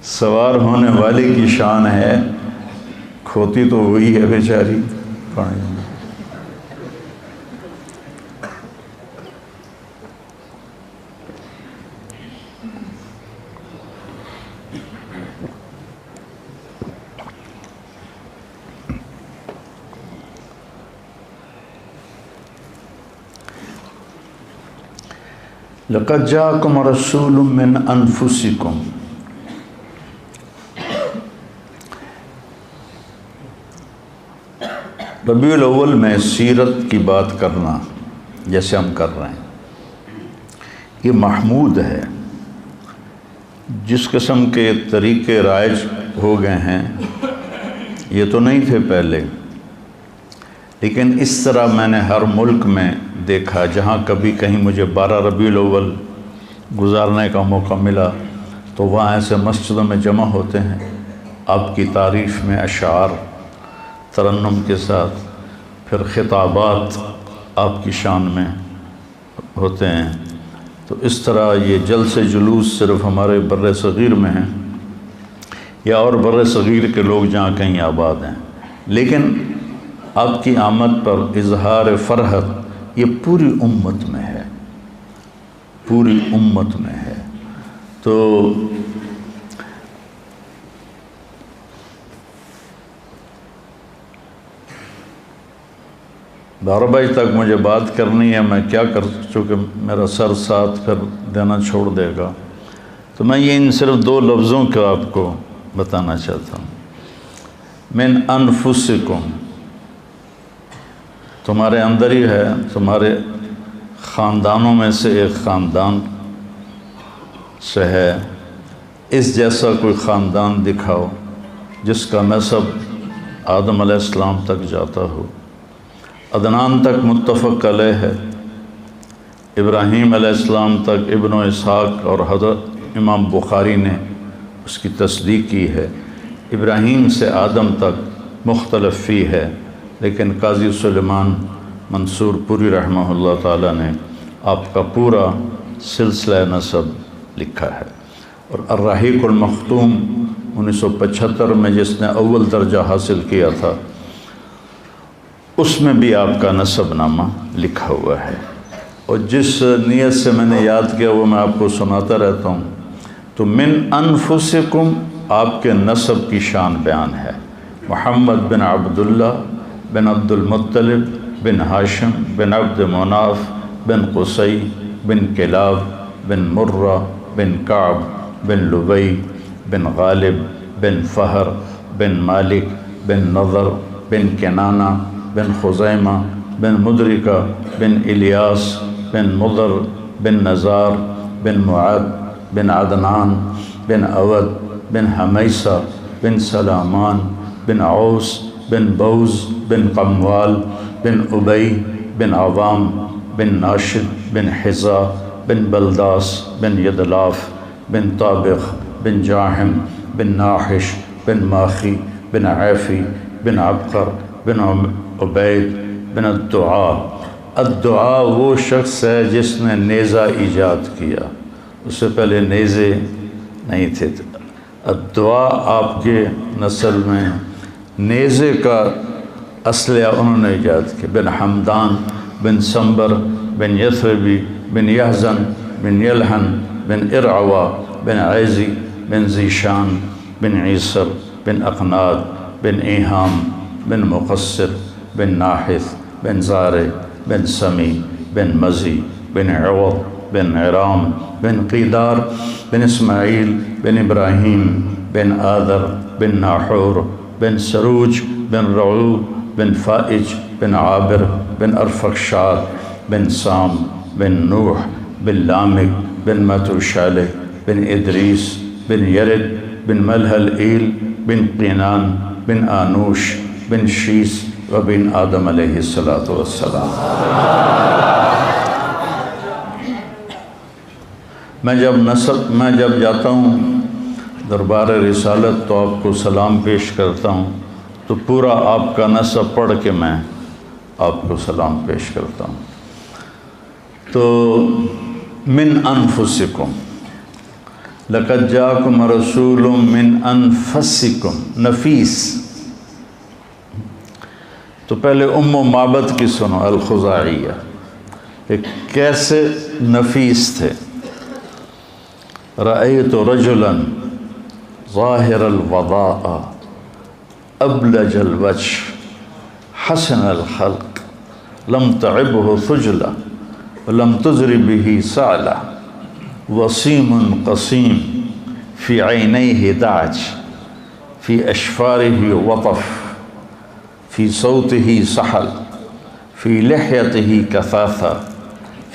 A: سوار ہونے والے کی شان ہے، کھوتی تو وہی ہے بیچاری۔ لقد جاءکم رسول من انفسکم، ربیع الاول میں سیرت کی بات کرنا جیسے ہم کر رہے ہیں یہ محمود ہے۔ جس قسم کے طریقے رائج ہو گئے ہیں یہ تو نہیں تھے پہلے، لیکن اس طرح میں نے ہر ملک میں دیکھا جہاں کبھی کہیں مجھے 12 ربیع الاول گزارنے کا موقع ملا تو وہاں ایسے مسجدوں میں جمع ہوتے ہیں، آپ کی تعریف میں اشعار ترنم کے ساتھ، پھر خطابات آپ کی شان میں ہوتے ہیں۔ تو اس طرح یہ جلسے جلوس صرف ہمارے بر صغیر میں ہیں یا اور بر صغیر کے لوگ جہاں کہیں آباد ہیں، لیکن آپ کی آمد پر اظہار فرحت یہ پوری امت میں ہے، پوری امت میں ہے۔ تو بارہ بجے تک مجھے بات کرنی ہے، میں کیا کر چونکہ میرا سر ساتھ پھر دینا چھوڑ دے گا، تو میں یہ ان صرف 2 لفظوں کا آپ کو بتانا چاہتا ہوں۔ من انفسکم، تمہارے اندر ہی ہے، تمہارے خاندانوں میں سے ایک خاندان سے ہے، اس جیسا کوئی خاندان دکھاؤ جس کا نسب آدم علیہ السلام تک جاتا ہو، عدنان تک متفق علیہ ہے، ابراہیم علیہ السلام تک ابن اسحاق اور حضرت امام بخاری نے اس کی تصدیق کی ہے، ابراہیم سے آدم تک مختلف فی ہے، لیکن قاضی سلیمان منصور پوری رحمہ اللہ تعالیٰ نے آپ کا پورا سلسلہ نسب لکھا ہے۔ اور الرحیق المختوم 1975 میں جس نے اول درجہ حاصل کیا تھا اس میں بھی آپ کا نسب نامہ لکھا ہوا ہے، اور جس نیت سے میں نے یاد کیا وہ میں آپ کو سناتا رہتا ہوں۔ تو من انفسکم آپ کے نسب کی شان بیان ہے، محمد بن عبداللہ بن عبد المطلب بن ہاشم بن عبد مناف بن قصی بن کلاب بن مرہ بن کعب بن لبی بن غالب بن فہر بن مالک بن نضر بن کنانہ بن خزیمہ بن مدرکہ بن الیاس بن مضر بن نزار بن معد بن عدنان بن اود بن حمیسہ بن سلامان بن عوس بن بوز بن قموال بن ابی بن عوام بن ناشد بن حزا بن بلداس بن یدلاف بن طابق بن جاحم بن ناحش بن ماخی بن عیفی بن عبقر بن عبید بن الدعاء۔ الدعاء وہ شخص ہے جس نے نیزہ ایجاد کیا، اس سے پہلے نیزے نہیں تھے۔ الدعاء آپ کے نسل میں نیزے کا اسلحہ انہوں نے ایجاد کیا، بن حمدان بن سنبر بن یثربی بن یحزن بن یلحن بن ارعوا بن عیزی بن ذیشان بن عیسر بن اقناد بن ایہام بن مقصر بن ناحث بن زارع بن سمی بن مزی بن عوض بن عرام بن قیدار بن اسماعیل بن ابراہیم بن آذر بن ناحور بن سروج بن رعو بن فائج بن عابر بن ارفخشاد بن سام بن نوح بن لامک بن متوشالح بن ادریس بن یرد بن ملحلئیل بن قینان بن آنوش بن شیس و بن آدم علیہ السلام۔ میں جب جاتا ہوں دربار رسالت تو آپ کو سلام پیش کرتا ہوں، تو پورا آپ کا نسب پڑھ کے میں آپ کو سلام پیش کرتا ہوں۔ تو من انفسکم لقد جاءکم رسول من انفسکم، نفیس۔ تو پہلے ام معبد کی سنو، الخزاعیہ، کہ کیسے نفیس تھے۔ رأیت رجلا ظاہر الوضاء ابلج الوجه حسن الخلق لم تعبه ثجلة ولم تزر به سعلة وسيم قصيم في عينيه دعج في أشفاره وطف في صوته سحل في لحيته كثاثة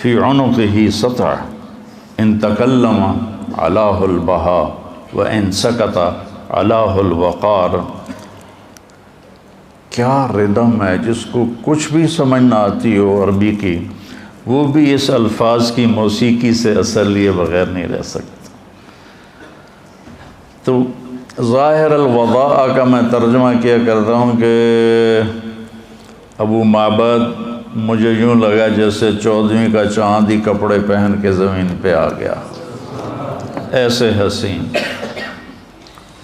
A: في عنقه سطع إن تكلم علاه البهاء وإن سكت علاه الوقار۔ کیا ردم ہے، جس کو کچھ بھی سمجھ نہ آتی ہو عربی کی، وہ بھی اس الفاظ کی موسیقی سے اثر لیے بغیر نہیں رہ سکتا۔ تو ظاہر الوضاء کا میں ترجمہ کیا کرتا ہوں کہ ابو معبد مجھے یوں لگا جیسے 14ویں کا چاند ہی کپڑے پہن کے زمین پہ آ گیا، ایسے حسین،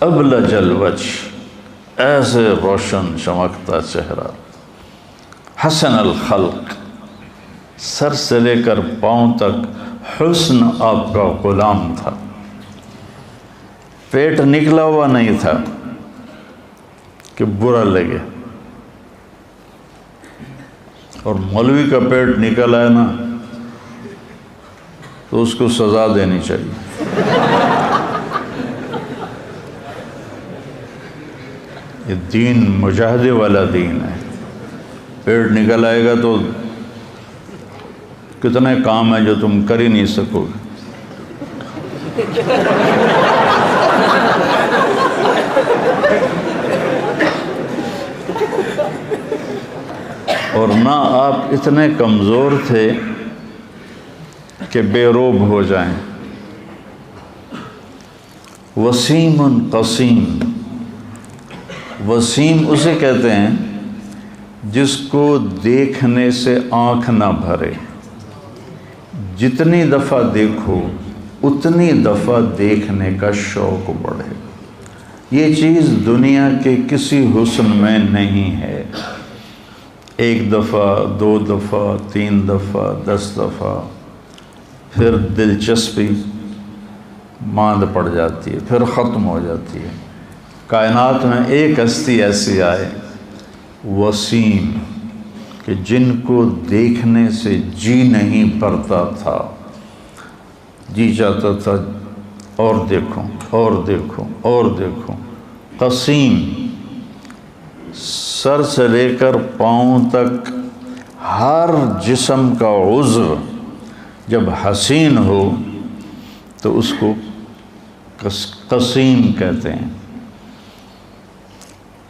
A: ابلج الوجه، ایسے روشن چمکتا چہرہ، حسن الخلق، سر سے لے کر پاؤں تک حسن آپ کا غلام تھا، پیٹ نکلا ہوا نہیں تھا کہ برا لگے۔ اور مولوی کا پیٹ نکل آئے نا تو اس کو سزا دینی چاہیے۔ یہ دین مجاہدے والا دین ہے۔ پیٹ نکل آئے گا تو کتنے کام ہیں جو تم کر ہی نہیں سکو گے۔ اور نہ آپ اتنے کمزور تھے کہ بے روب ہو جائیں۔ وسیم قسیم، وسیم اسے کہتے ہیں جس کو دیکھنے سے آنکھ نہ بھرے، جتنی دفعہ دیکھو اتنی دفعہ دیکھنے کا شوق بڑھے۔ یہ چیز دنیا کے کسی حسن میں نہیں ہے۔ 1 دفعہ 2 دفعہ 3 دفعہ 10 دفعہ پھر دلچسپی ماند پڑ جاتی ہے، پھر ختم ہو جاتی ہے۔ کائنات میں ایک ہستی ایسی آئے وسیم کہ جن کو دیکھنے سے جی نہیں بھرتا تھا، جی چاہتا تھا اور دیکھوں اور دیکھوں اور دیکھوں۔ قسیم، سر سے لے کر پاؤں تک ہر جسم کا عضو جب حسین ہو تو اس کو قسیم کہتے ہیں۔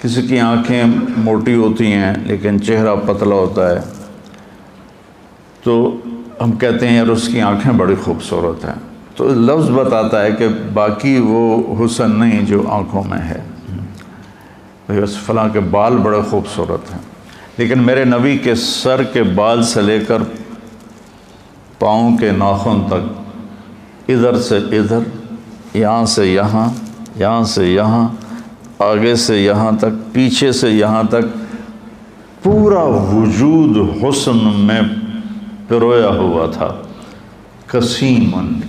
A: کسی کی آنکھیں موٹی ہوتی ہیں لیکن چہرہ پتلا ہوتا ہے تو ہم کہتے ہیں یار اس کی آنکھیں بڑی خوبصورت ہیں، تو لفظ بتاتا ہے کہ باقی وہ حسن نہیں جو آنکھوں میں ہے۔ بس فلاں کے بال بڑے خوبصورت ہیں، لیکن میرے نبی کے سر کے بال سے لے کر پاؤں کے ناخن تک، ادھر سے ادھر، یہاں سے یہاں، یہاں سے یہاں، آگے سے یہاں تک، پیچھے سے یہاں تک پورا وجود حسن میں پرویا ہوا تھا. کسیم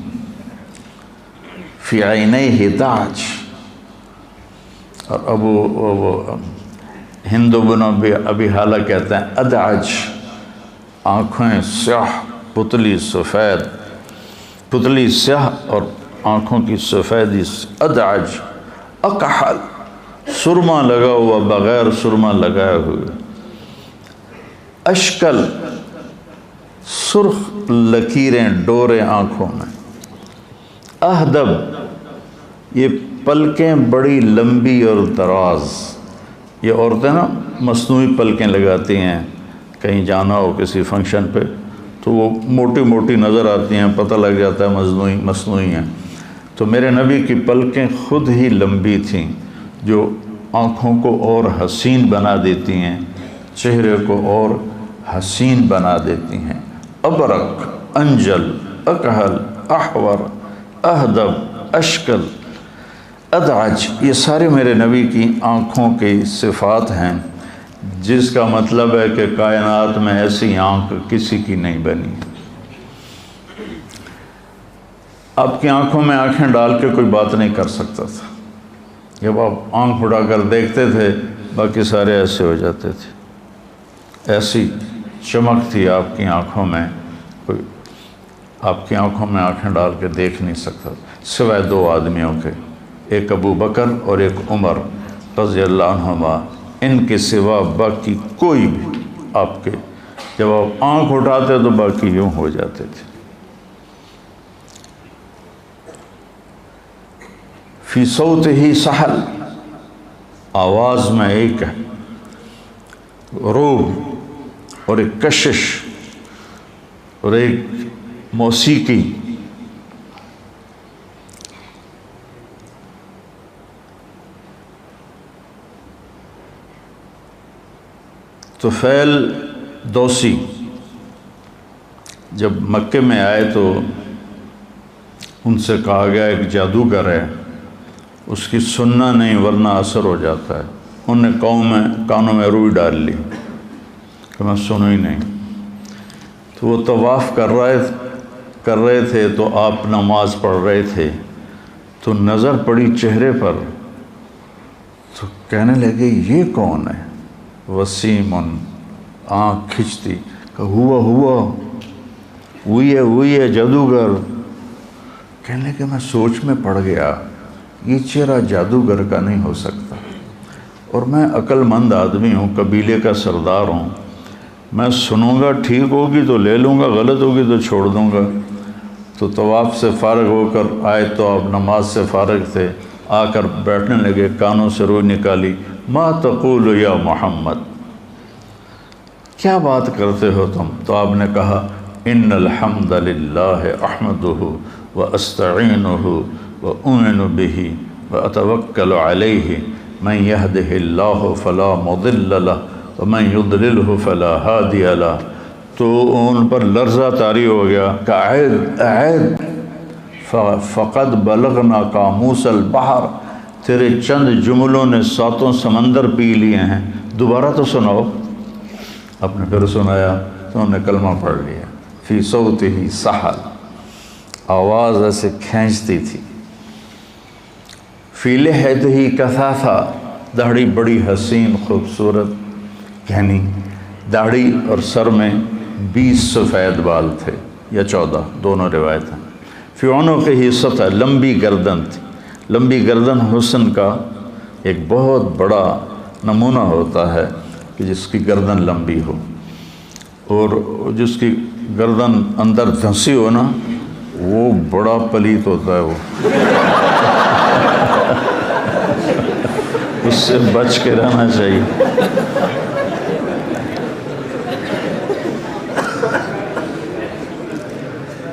A: فی عینیہ داج. اور ابو ہند بن ابی حالہ کہتے ہیں ادعج، آنکھیں سیاہ، پتلی سفید، پتلی سیاہ اور آنکھوں کی سفیدی. ادعج اکحل، سرما لگا ہوا بغیر سرما لگائے ہوئے. اشکل، سرخ لکیریں ڈورے آنکھوں میں. اہدب، یہ پلکیں بڑی لمبی اور دراز. یہ عورتیں نا مصنوعی پلکیں لگاتی ہیں، کہیں جانا ہو کسی فنکشن پہ تو وہ موٹی موٹی نظر آتی ہیں، پتہ لگ جاتا ہے مصنوعی ہیں. تو میرے نبی کی پلکیں خود ہی لمبی تھیں جو آنکھوں کو اور حسین بنا دیتی ہیں، چہرے کو اور حسین بنا دیتی ہیں. ابرق، انجل، اکحل، احور، اہدب، اشکل، ادعج، یہ سارے میرے نبی کی آنکھوں کی صفات ہیں، جس کا مطلب ہے کہ کائنات میں ایسی آنکھ کسی کی نہیں بنی. آپ کی آنکھوں میں آنکھیں ڈال کے کوئی بات نہیں کر سکتا تھا. جب آپ آنکھ اٹھا کر دیکھتے تھے باقی سارے ایسے ہو جاتے تھے. ایسی چمک تھی آپ کی آنکھوں میں، کوئی آپ کی آنکھوں میں آنکھیں ڈال کے دیکھ نہیں سکتا سوائے دو آدمیوں کے، ایک ابو بکر اور ایک عمر رضی اللہ عنہما. ان کے سوا باقی کوئی بھی آپ کے جب آپ آنکھ اٹھاتے تو باقی یوں ہو جاتے تھے. فی صوت ہی سحل، آواز میں ایک روب اور ایک کشش اور ایک موسیقی. طفیل دوسی جب مکے میں آئے تو ان سے کہا گیا ایک جادوگر ہے، اس کی سننا نہیں ورنہ اثر ہو جاتا ہے. انہوں نے کانوں میں روئی ڈال لی کہ میں سنوں ہی نہیں. تو وہ طواف کر رہے تھے تو آپ نماز پڑھ رہے تھے تو نظر پڑی چہرے پر، تو کہنے لگے یہ کون ہے؟ وسیم، آنکھ کھنچتی کہ وہی ہے جادوگر. کہنے لگے میں سوچ میں پڑ گیا یہ چہرہ جادوگر کا نہیں ہو سکتا، اور میں عقل مند آدمی ہوں، قبیلے کا سردار ہوں، میں سنوں گا ٹھیک ہوگی تو لے لوں گا، غلط ہوگی تو چھوڑ دوں گا. تو طواف سے فارغ ہو کر آئے تو آپ نماز سے فارغ تھے، آ کر بیٹھنے لگے، کانوں سے روئی نکالی. ما تقول یا محمد، کیا بات کرتے ہو تم؟ تو آپ نے کہا ان الحمد للہ احمدہ واستعینہ واؤمن بہ واتوکل علیہ من یہدہ اللہ فلا مضل لہ ومن یضللہ فلا ہادی لہ. تو ان پر لرزہ طاری ہو گیا کہ اعد فقد بلغنا قاموس البحر، تیرے چند جملوں نے ساتوں سمندر پی لیے ہیں، دوبارہ تو سناؤ. آپ نے پھر سنایا تو انہوں نے کلمہ پڑھ لیا. فی صوت ہی سحل، آواز ایسے کھینچتی تھی. فی لحیت ہی کثافہ، داڑھی بڑی حسین خوبصورت، یعنی داڑھی اور سر میں 20 سفید بال تھے یا 14، دونوں روایت ہیں. فی عنق ہی سطح، لمبی گردن تھی. لمبی گردن حسن کا ایک بہت بڑا نمونہ ہوتا ہے کہ جس کی گردن لمبی ہو، اور جس کی گردن اندر دھنسی ہو نا وہ بڑا پلیت ہوتا ہے. وہ اس سے بچ کے رہنا چاہیے.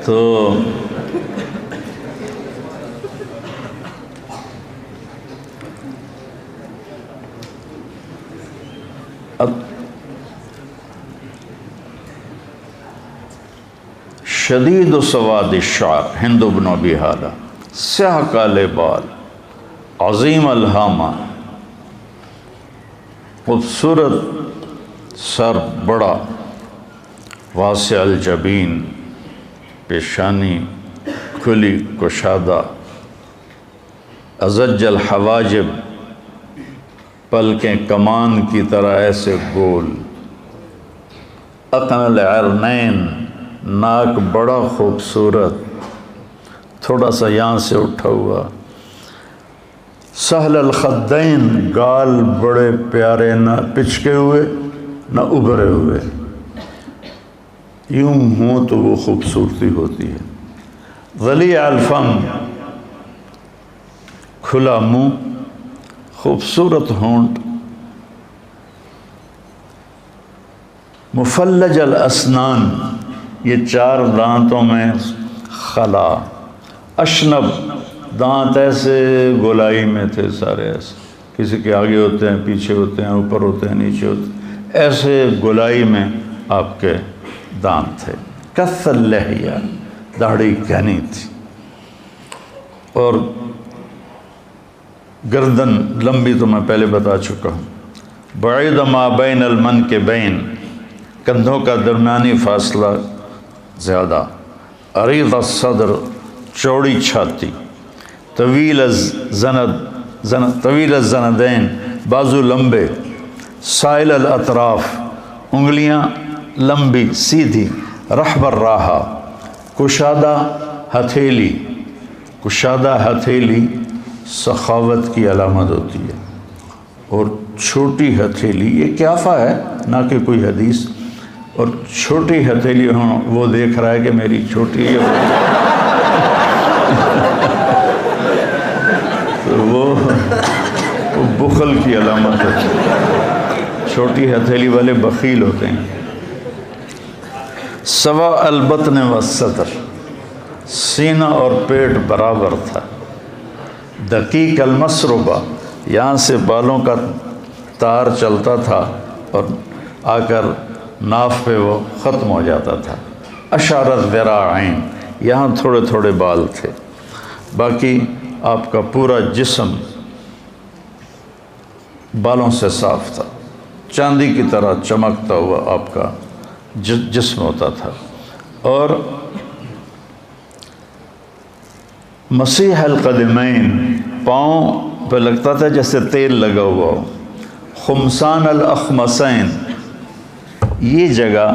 A: تو اب شدید سواد الشعر، ہند بن ابی حالہ، سیاہ کالے بال، عظیم الہامہ، خوبصورت سر بڑا، واسع الجبین، پیشانی کھلی کشادہ، ازج الحواجب، پلکیں کمان کی طرح ایسے گول، اقن العرنین، ناک بڑا خوبصورت، تھوڑا سا یہاں سے اٹھا ہوا، سہل الخدین، گال بڑے پیارے، نہ پچکے ہوئے نہ ابھرے ہوئے، یوں ہوں تو وہ خوبصورتی ہوتی ہے، ضلیع الفم، کھلا منہ، خوبصورت ہونٹ، مفلج الاسنان، یہ 4 دانتوں میں خلا، اشنب، دانت ایسے گولائی میں تھے سارے، ایسے کسی کے آگے ہوتے ہیں، پیچھے ہوتے ہیں، اوپر ہوتے ہیں، نیچے ہوتے ہیں، ایسے گولائی میں آپ کے دانت تھے، کث اللحیہ، داڑھی گھنی تھی، اور گردن لمبی تو میں پہلے بتا چکا ہوں، بعید ما بین المنکبین، کندھوں کا درمیانی فاصلہ زیادہ، عریض الصدر، چوڑی چھاتی، طویل الزندین، بازو لمبے، سائل الاطراف، انگلیاں لمبی سیدھی، رحب الراحہ، کشادہ ہتھیلی، کشادہ ہتھیلی سخاوت کی علامت ہوتی ہے، اور چھوٹی ہتھیلی یہ قیافہ ہے نہ کہ کوئی حدیث، اور چھوٹی ہتھیلی وہ دیکھ رہا ہے کہ میری چھوٹی ہے تو وہ بخل کی علامت ہے، چھوٹی ہتھیلی والے بخیل ہوتے ہیں، سوا البطن والصدر، سینہ اور پیٹ برابر تھا، دقیق المسربہ، یہاں سے بالوں کا تار چلتا تھا اور آ کر ناف پہ وہ ختم ہو جاتا تھا، اشار الذراعین، یہاں تھوڑے تھوڑے بال تھے، باقی آپ کا پورا جسم بالوں سے صاف تھا، چاندی کی طرح چمکتا ہوا آپ کا جسم ہوتا تھا، اور مسیح القدمین، پاؤں پہ لگتا تھا جیسے تیل لگا ہوا ہو، خمسان الاخمسین، یہ جگہ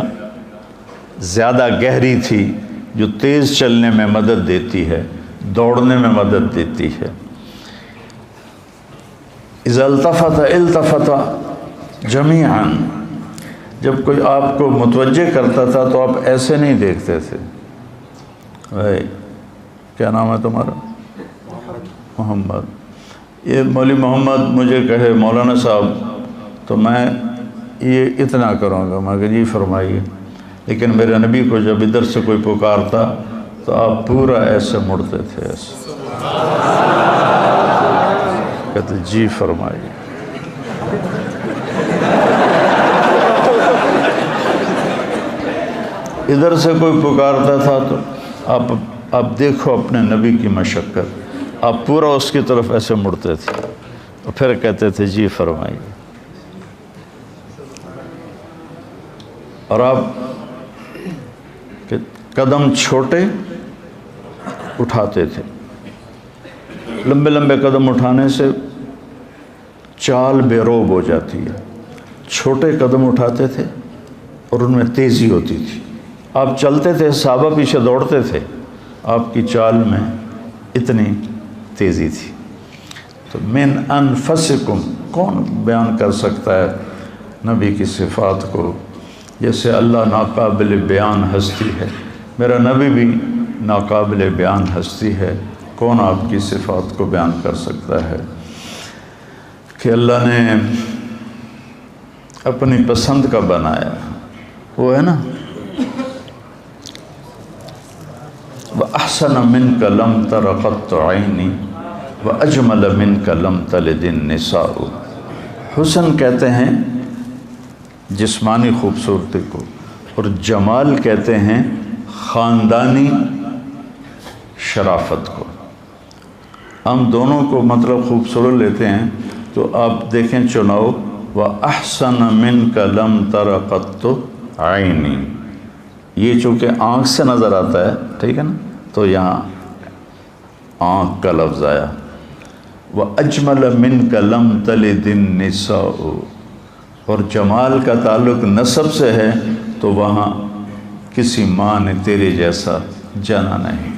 A: زیادہ گہری تھی جو تیز چلنے میں مدد دیتی ہے، دوڑنے میں مدد دیتی ہے، اذا التفت التفت جمیعا، جب کوئی آپ کو متوجہ کرتا تھا تو آپ ایسے نہیں دیکھتے تھے، کیا نام ہے تمہارا؟ محمد، یہ مولوی محمد مجھے کہے مولانا صاحب تو میں یہ اتنا کروں گا، میں کہ جی فرمائیے، لیکن میرے نبی کو جب ادھر سے کوئی پکارتا تو آپ پورا ایسے مڑتے تھے، ایسے کہتے جی فرمائیے، ادھر سے کوئی پکارتا تھا تو آپ دیکھو اپنے نبی کی مشقت، آپ پورا اس کی طرف ایسے مڑتے تھے اور پھر کہتے تھے جی فرمائیے، اور آپ قدم چھوٹے اٹھاتے تھے، لمبے لمبے قدم اٹھانے سے چال بے روب ہو جاتی ہے، چھوٹے قدم اٹھاتے تھے اور ان میں تیزی ہوتی تھی، آپ چلتے تھے صحابہ پیچھے دوڑتے تھے، آپ کی چال میں اتنی تیزی تھی، تو من انفسکم، کون بیان کر سکتا ہے نبی کی صفات کو، جیسے اللہ ناقابل بیان ہستی ہے، میرا نبی بھی ناقابل بیان ہستی ہے، کون آپ کی صفات کو بیان کر سکتا ہے کہ اللہ نے اپنی پسند کا بنایا، وہ ہے نا وَأَحْسَنَ مِنْكَ لَمْ تَرَ قَطُّ عَيْنِي وَأَجْمَلَ مِنْكَ لَمْ تَلِدِ النِّسَاءُ، حسن کہتے ہیں جسمانی خوبصورتی کو، اور جمال کہتے ہیں خاندانی شرافت کو، ہم دونوں کو مطلب خوبصورت لیتے ہیں، تو آپ دیکھیں چناؤ وَأَحْسَنَ مِنْكَ لَمْ تَرَ قَطُّ عَيْنِي، یہ چونکہ آنکھ سے نظر آتا ہے، ٹھیک ہے نا، تو یہاں آنکھ کا لفظ آیا۔ وَأَجْمَلَ مِنْكَ لَمْ تَلِدِ النِّسَاءُ، اور جمال کا تعلق نسب سے ہے تو وہاں کسی ماں نے تیرے جیسا جنا نہیں۔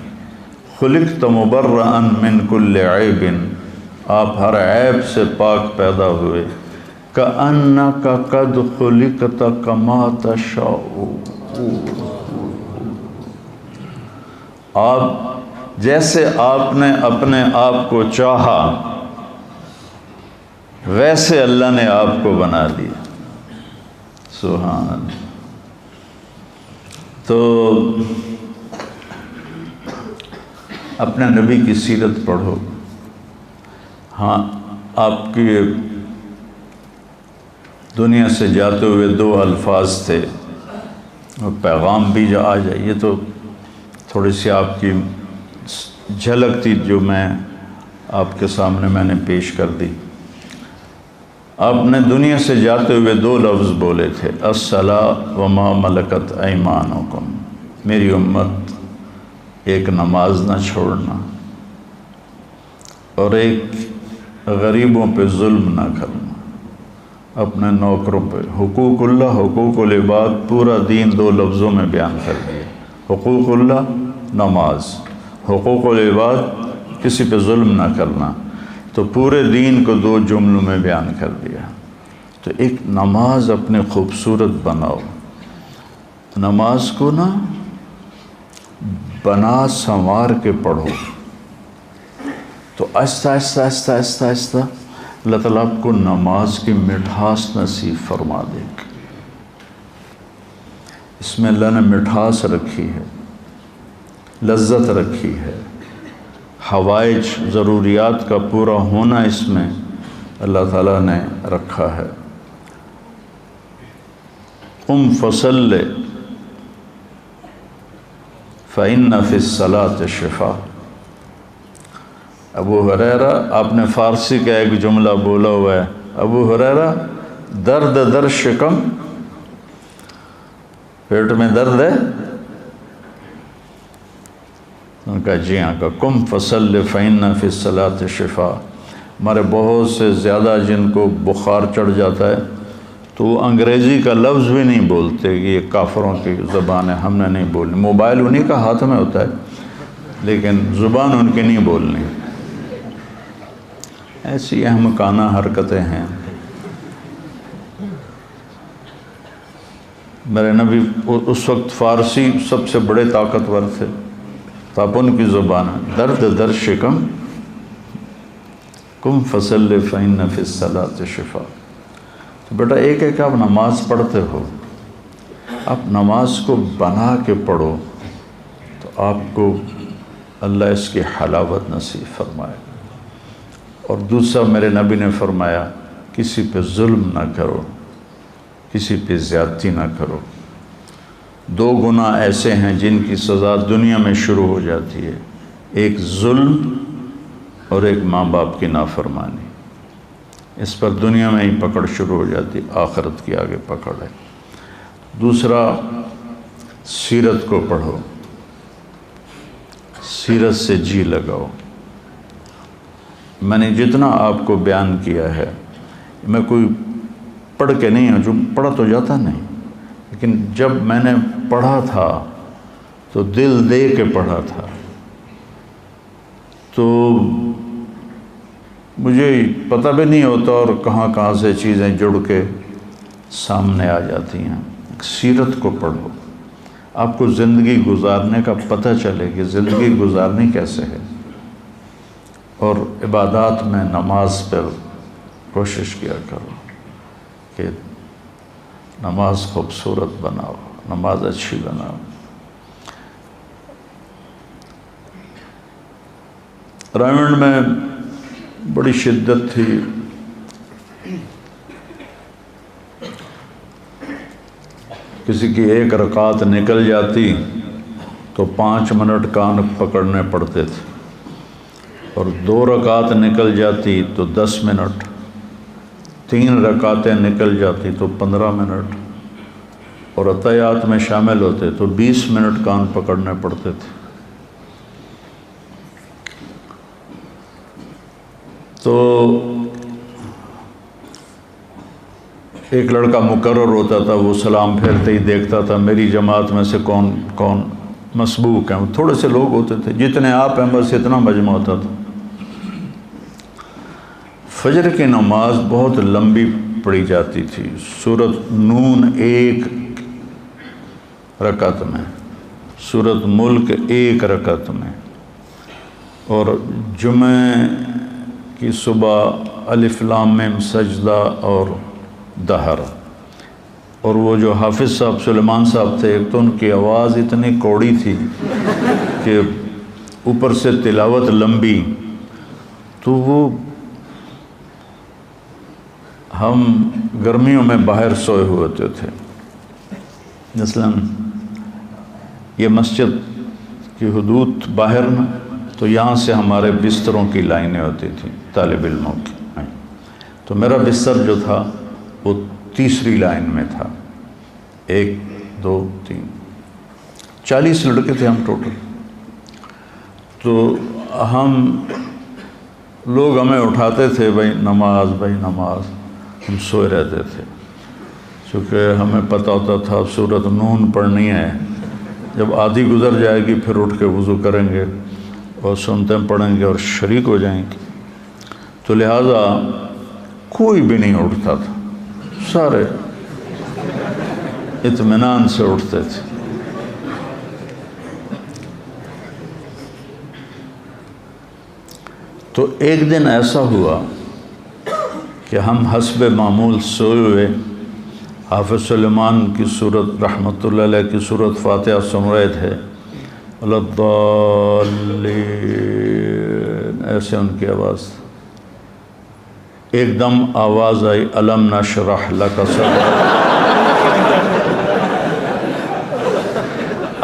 A: خُلِقْتَ مُبَرَّأً مِنْ كُلِّ عَيْبٍ، آپ ہر عیب سے پاک پیدا ہوئے۔ كَأَنَّكَ قَدْ خُلِقْتَ كَمَا تَشَاءُ، آپ جیسے آپ نے اپنے آپ کو چاہا ویسے اللہ نے آپ کو بنا لیا۔ سبحان اللہ۔ تو اپنے نبی کی سیرت پڑھو۔ ہاں، آپ کی دنیا سے جاتے ہوئے 2 الفاظ تھے، اور پیغام بھی جو آ جائے، یہ تو تھوڑی سی آپ کی جھلک تھی جو میں آپ کے سامنے میں نے پیش کر دی۔ آپ نے دنیا سے جاتے ہوئے 2 لفظ بولے تھے، الصلاۃ وما ملکت ایمانکم، میری امت ایک نماز نہ چھوڑنا، اور ایک غریبوں پہ ظلم نہ کرنا، اپنے نوکروں پہ۔ حقوق اللہ، حقوق العباد، پورا دین 2 لفظوں میں بیان کر دیا۔ حقوق اللہ نماز، حقوق العباد کسی پہ ظلم نہ کرنا، تو پورے دین کو 2 جملوں میں بیان کر دیا۔ تو ایک نماز اپنے خوبصورت بناؤ، نماز کو نا بنا سنوار کے پڑھو، تو آہستہ آہستہ آہستہ آہستہ آہستہ اللہ تعالیٰ آپ کو نماز کی مٹھاس نصیب فرما دے گا۔ اس میں اللہ نے مٹھاس رکھی ہے، لذت رکھی ہے، حوائج ضروریات کا پورا ہونا اس میں اللہ تعالیٰ نے رکھا ہے۔ قم فصل فإن فی الصلاۃ شفاء۔ ابو ہریرہ، آپ نے فارسی کا ایک جملہ بولا ہوا ہے، ابو ہریرہ درد در شکم، پیٹ میں درد ہے؟ ان کا جی ہاں کا قم فصل فإن فی الصلاۃ شفاء۔ ہمارے بہت سے زیادہ جن کو بخار چڑھ جاتا ہے تو وہ انگریزی کا لفظ بھی نہیں بولتے کہ یہ کافروں کی زبان ہے، ہم نے نہیں بولنی۔ موبائل انہی کا ہاتھ میں ہوتا ہے لیکن زبان ان کی نہیں بولنی۔ ایسی احمقانہ حرکتیں ہیں۔ میرے نبی اس وقت فارسی سب سے بڑے طاقتور تھے، تو آپ ان کی زبان ہے، درد در شکم، قم فصل فإن فی الصلاۃ شفاء۔ تو بیٹا ایک ایک آپ نماز پڑھتے ہو، آپ نماز کو بنا کے پڑھو تو آپ کو اللہ اس کی حلاوت نصیب فرمائے گا۔ اور دوسرا میرے نبی نے فرمایا کسی پہ ظلم نہ کرو، کسی پہ زیادتی نہ کرو۔ 2 گناہ ایسے ہیں جن کی سزا دنیا میں شروع ہو جاتی ہے، ایک ظلم اور ایک ماں باپ کی نافرمانی۔ اس پر دنیا میں ہی پکڑ شروع ہو جاتی، آخرت کی آگے پکڑ ہے۔ دوسرا، سیرت کو پڑھو، سیرت سے جی لگاؤ۔ میں نے جتنا آپ کو بیان کیا ہے، میں کوئی پڑھ کے نہیں ہوں، جو پڑھا تو جاتا نہیں، لیکن جب میں نے پڑھا تھا تو دل دے کے پڑھا تھا، تو مجھے پتہ بھی نہیں ہوتا اور کہاں کہاں سے چیزیں جڑ کے سامنے آ جاتی ہیں۔ سیرت کو پڑھو، آپ کو زندگی گزارنے کا پتہ چلے کہ زندگی گزارنی کیسے ہے۔ اور عبادات میں نماز پر کوشش کیا کرو کہ نماز خوبصورت بناؤ، نماز اچھی بناؤ۔ رائمنڈ میں بڑی شدت تھی، کسی کی 1 رکعت نکل جاتی تو 5 منٹ کان پکڑنے پڑتے تھے، اور 2 رکعت نکل جاتی تو 10 منٹ، 3 رکعتیں نکل جاتی تو 15 منٹ، اور عطیات میں شامل ہوتے تو 20 منٹ کان پکڑنے پڑتے تھے۔ تو ایک لڑکا مقرر ہوتا تھا، وہ سلام پھیرتے ہی دیکھتا تھا میری جماعت میں سے کون کون مسبوق ہیں۔ تھوڑے سے لوگ ہوتے تھے، جتنے آپ ہیں بس اتنا مجمع ہوتا تھا۔ فجر کی نماز بہت لمبی پڑھی جاتی تھی، سورۃ نون 1 رکعت میں، سورۃ ملک 1 رکعت میں، اور جمعہ کی صبح الف لام میم سجدہ اور دہر۔ اور وہ جو حافظ صاحب سلیمان صاحب تھے، ایک تو ان کی آواز اتنی کوڑی تھی کہ اوپر سے تلاوت لمبی، تو وہ ہم گرمیوں میں باہر سوئے ہوتے تھے۔ مثلاً یہ مسجد کی حدود باہر میں، تو یہاں سے ہمارے بستروں کی لائنیں ہوتی تھیں طالب علموں کی، تو میرا بستر جو تھا وہ تیسری لائن میں تھا، 1 2 3 40 لڑکے تھے ہم ٹوٹل۔ تو لوگ ہمیں اٹھاتے تھے، بھائی نماز، بھائی نماز، ہم سوئے رہتے تھے، چونکہ ہمیں پتہ ہوتا تھا سورۃ نون پڑھنی ہے، جب آدھی گزر جائے گی پھر اٹھ کے وضو کریں گے اور سنتیں پڑھیں گے اور شریک ہو جائیں گے۔ تو لہٰذا کوئی بھی نہیں اٹھتا تھا، سارے اطمینان سے اٹھتے تھے۔ تو ایک دن ایسا ہوا کہ ہم حسب معمول سوئے ہوئے حافظ سلیمان کی سورت رحمۃ اللہ علیہ کی سورت فاتحہ سن رہے تھے، الضالین ایسے ان کی آواز، ایک دم آواز آئی الم نشرح لک صدرک۔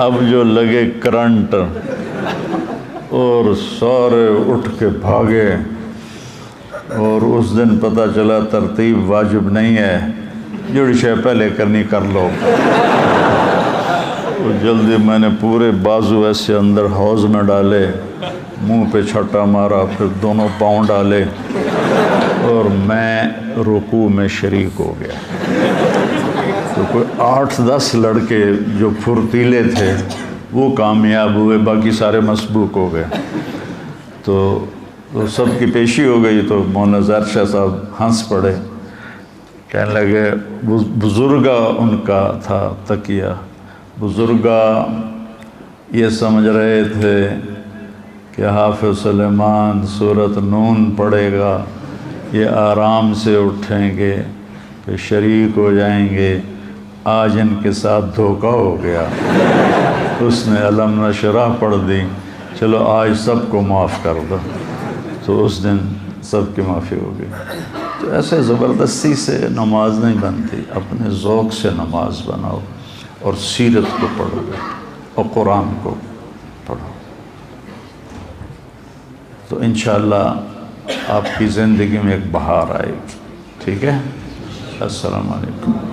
A: اب جو لگے کرنٹ اور سارے اٹھ کے بھاگے، اور اس دن پتہ چلا ترتیب واجب نہیں ہے، جڑی شے پہلے کرنی کر لو۔ جلدی میں نے پورے بازو ایسے اندر حوض میں ڈالے، منہ پہ چھٹا مارا، پھر دونوں پاؤں ڈالے، اور میں رکوع میں شریک ہو گیا۔ تو کوئی 8-10 لڑکے جو پھرتیلے تھے وہ کامیاب ہوئے، باقی سارے مسبوق ہو گئے۔ تو سب کی پیشی ہو گئی، تو مولانا ظاہر شاہ صاحب ہنس پڑے، کہنے لگے بزرگا ان کا تھا تکیہ، بزرگا یہ سمجھ رہے تھے کہ حافظ سلیمان سورۃ نون پڑھے گا، یہ آرام سے اٹھیں گے، پھر شریک ہو جائیں گے، آج ان کے ساتھ دھوکہ ہو گیا۔ اس نے الم نشرح پڑھ دی، چلو آج سب کو معاف کر دو، تو اس دن سب کی معافی ہو گئی۔ تو ایسے زبردستی سے نماز نہیں بنتی، اپنے ذوق سے نماز بناؤ، اور سیرت کو پڑھو اور قرآن کو پڑھو، تو انشاءاللہ آپ کی زندگی میں ایک بہار آئے گی۔ ٹھیک ہے، السلام علیکم۔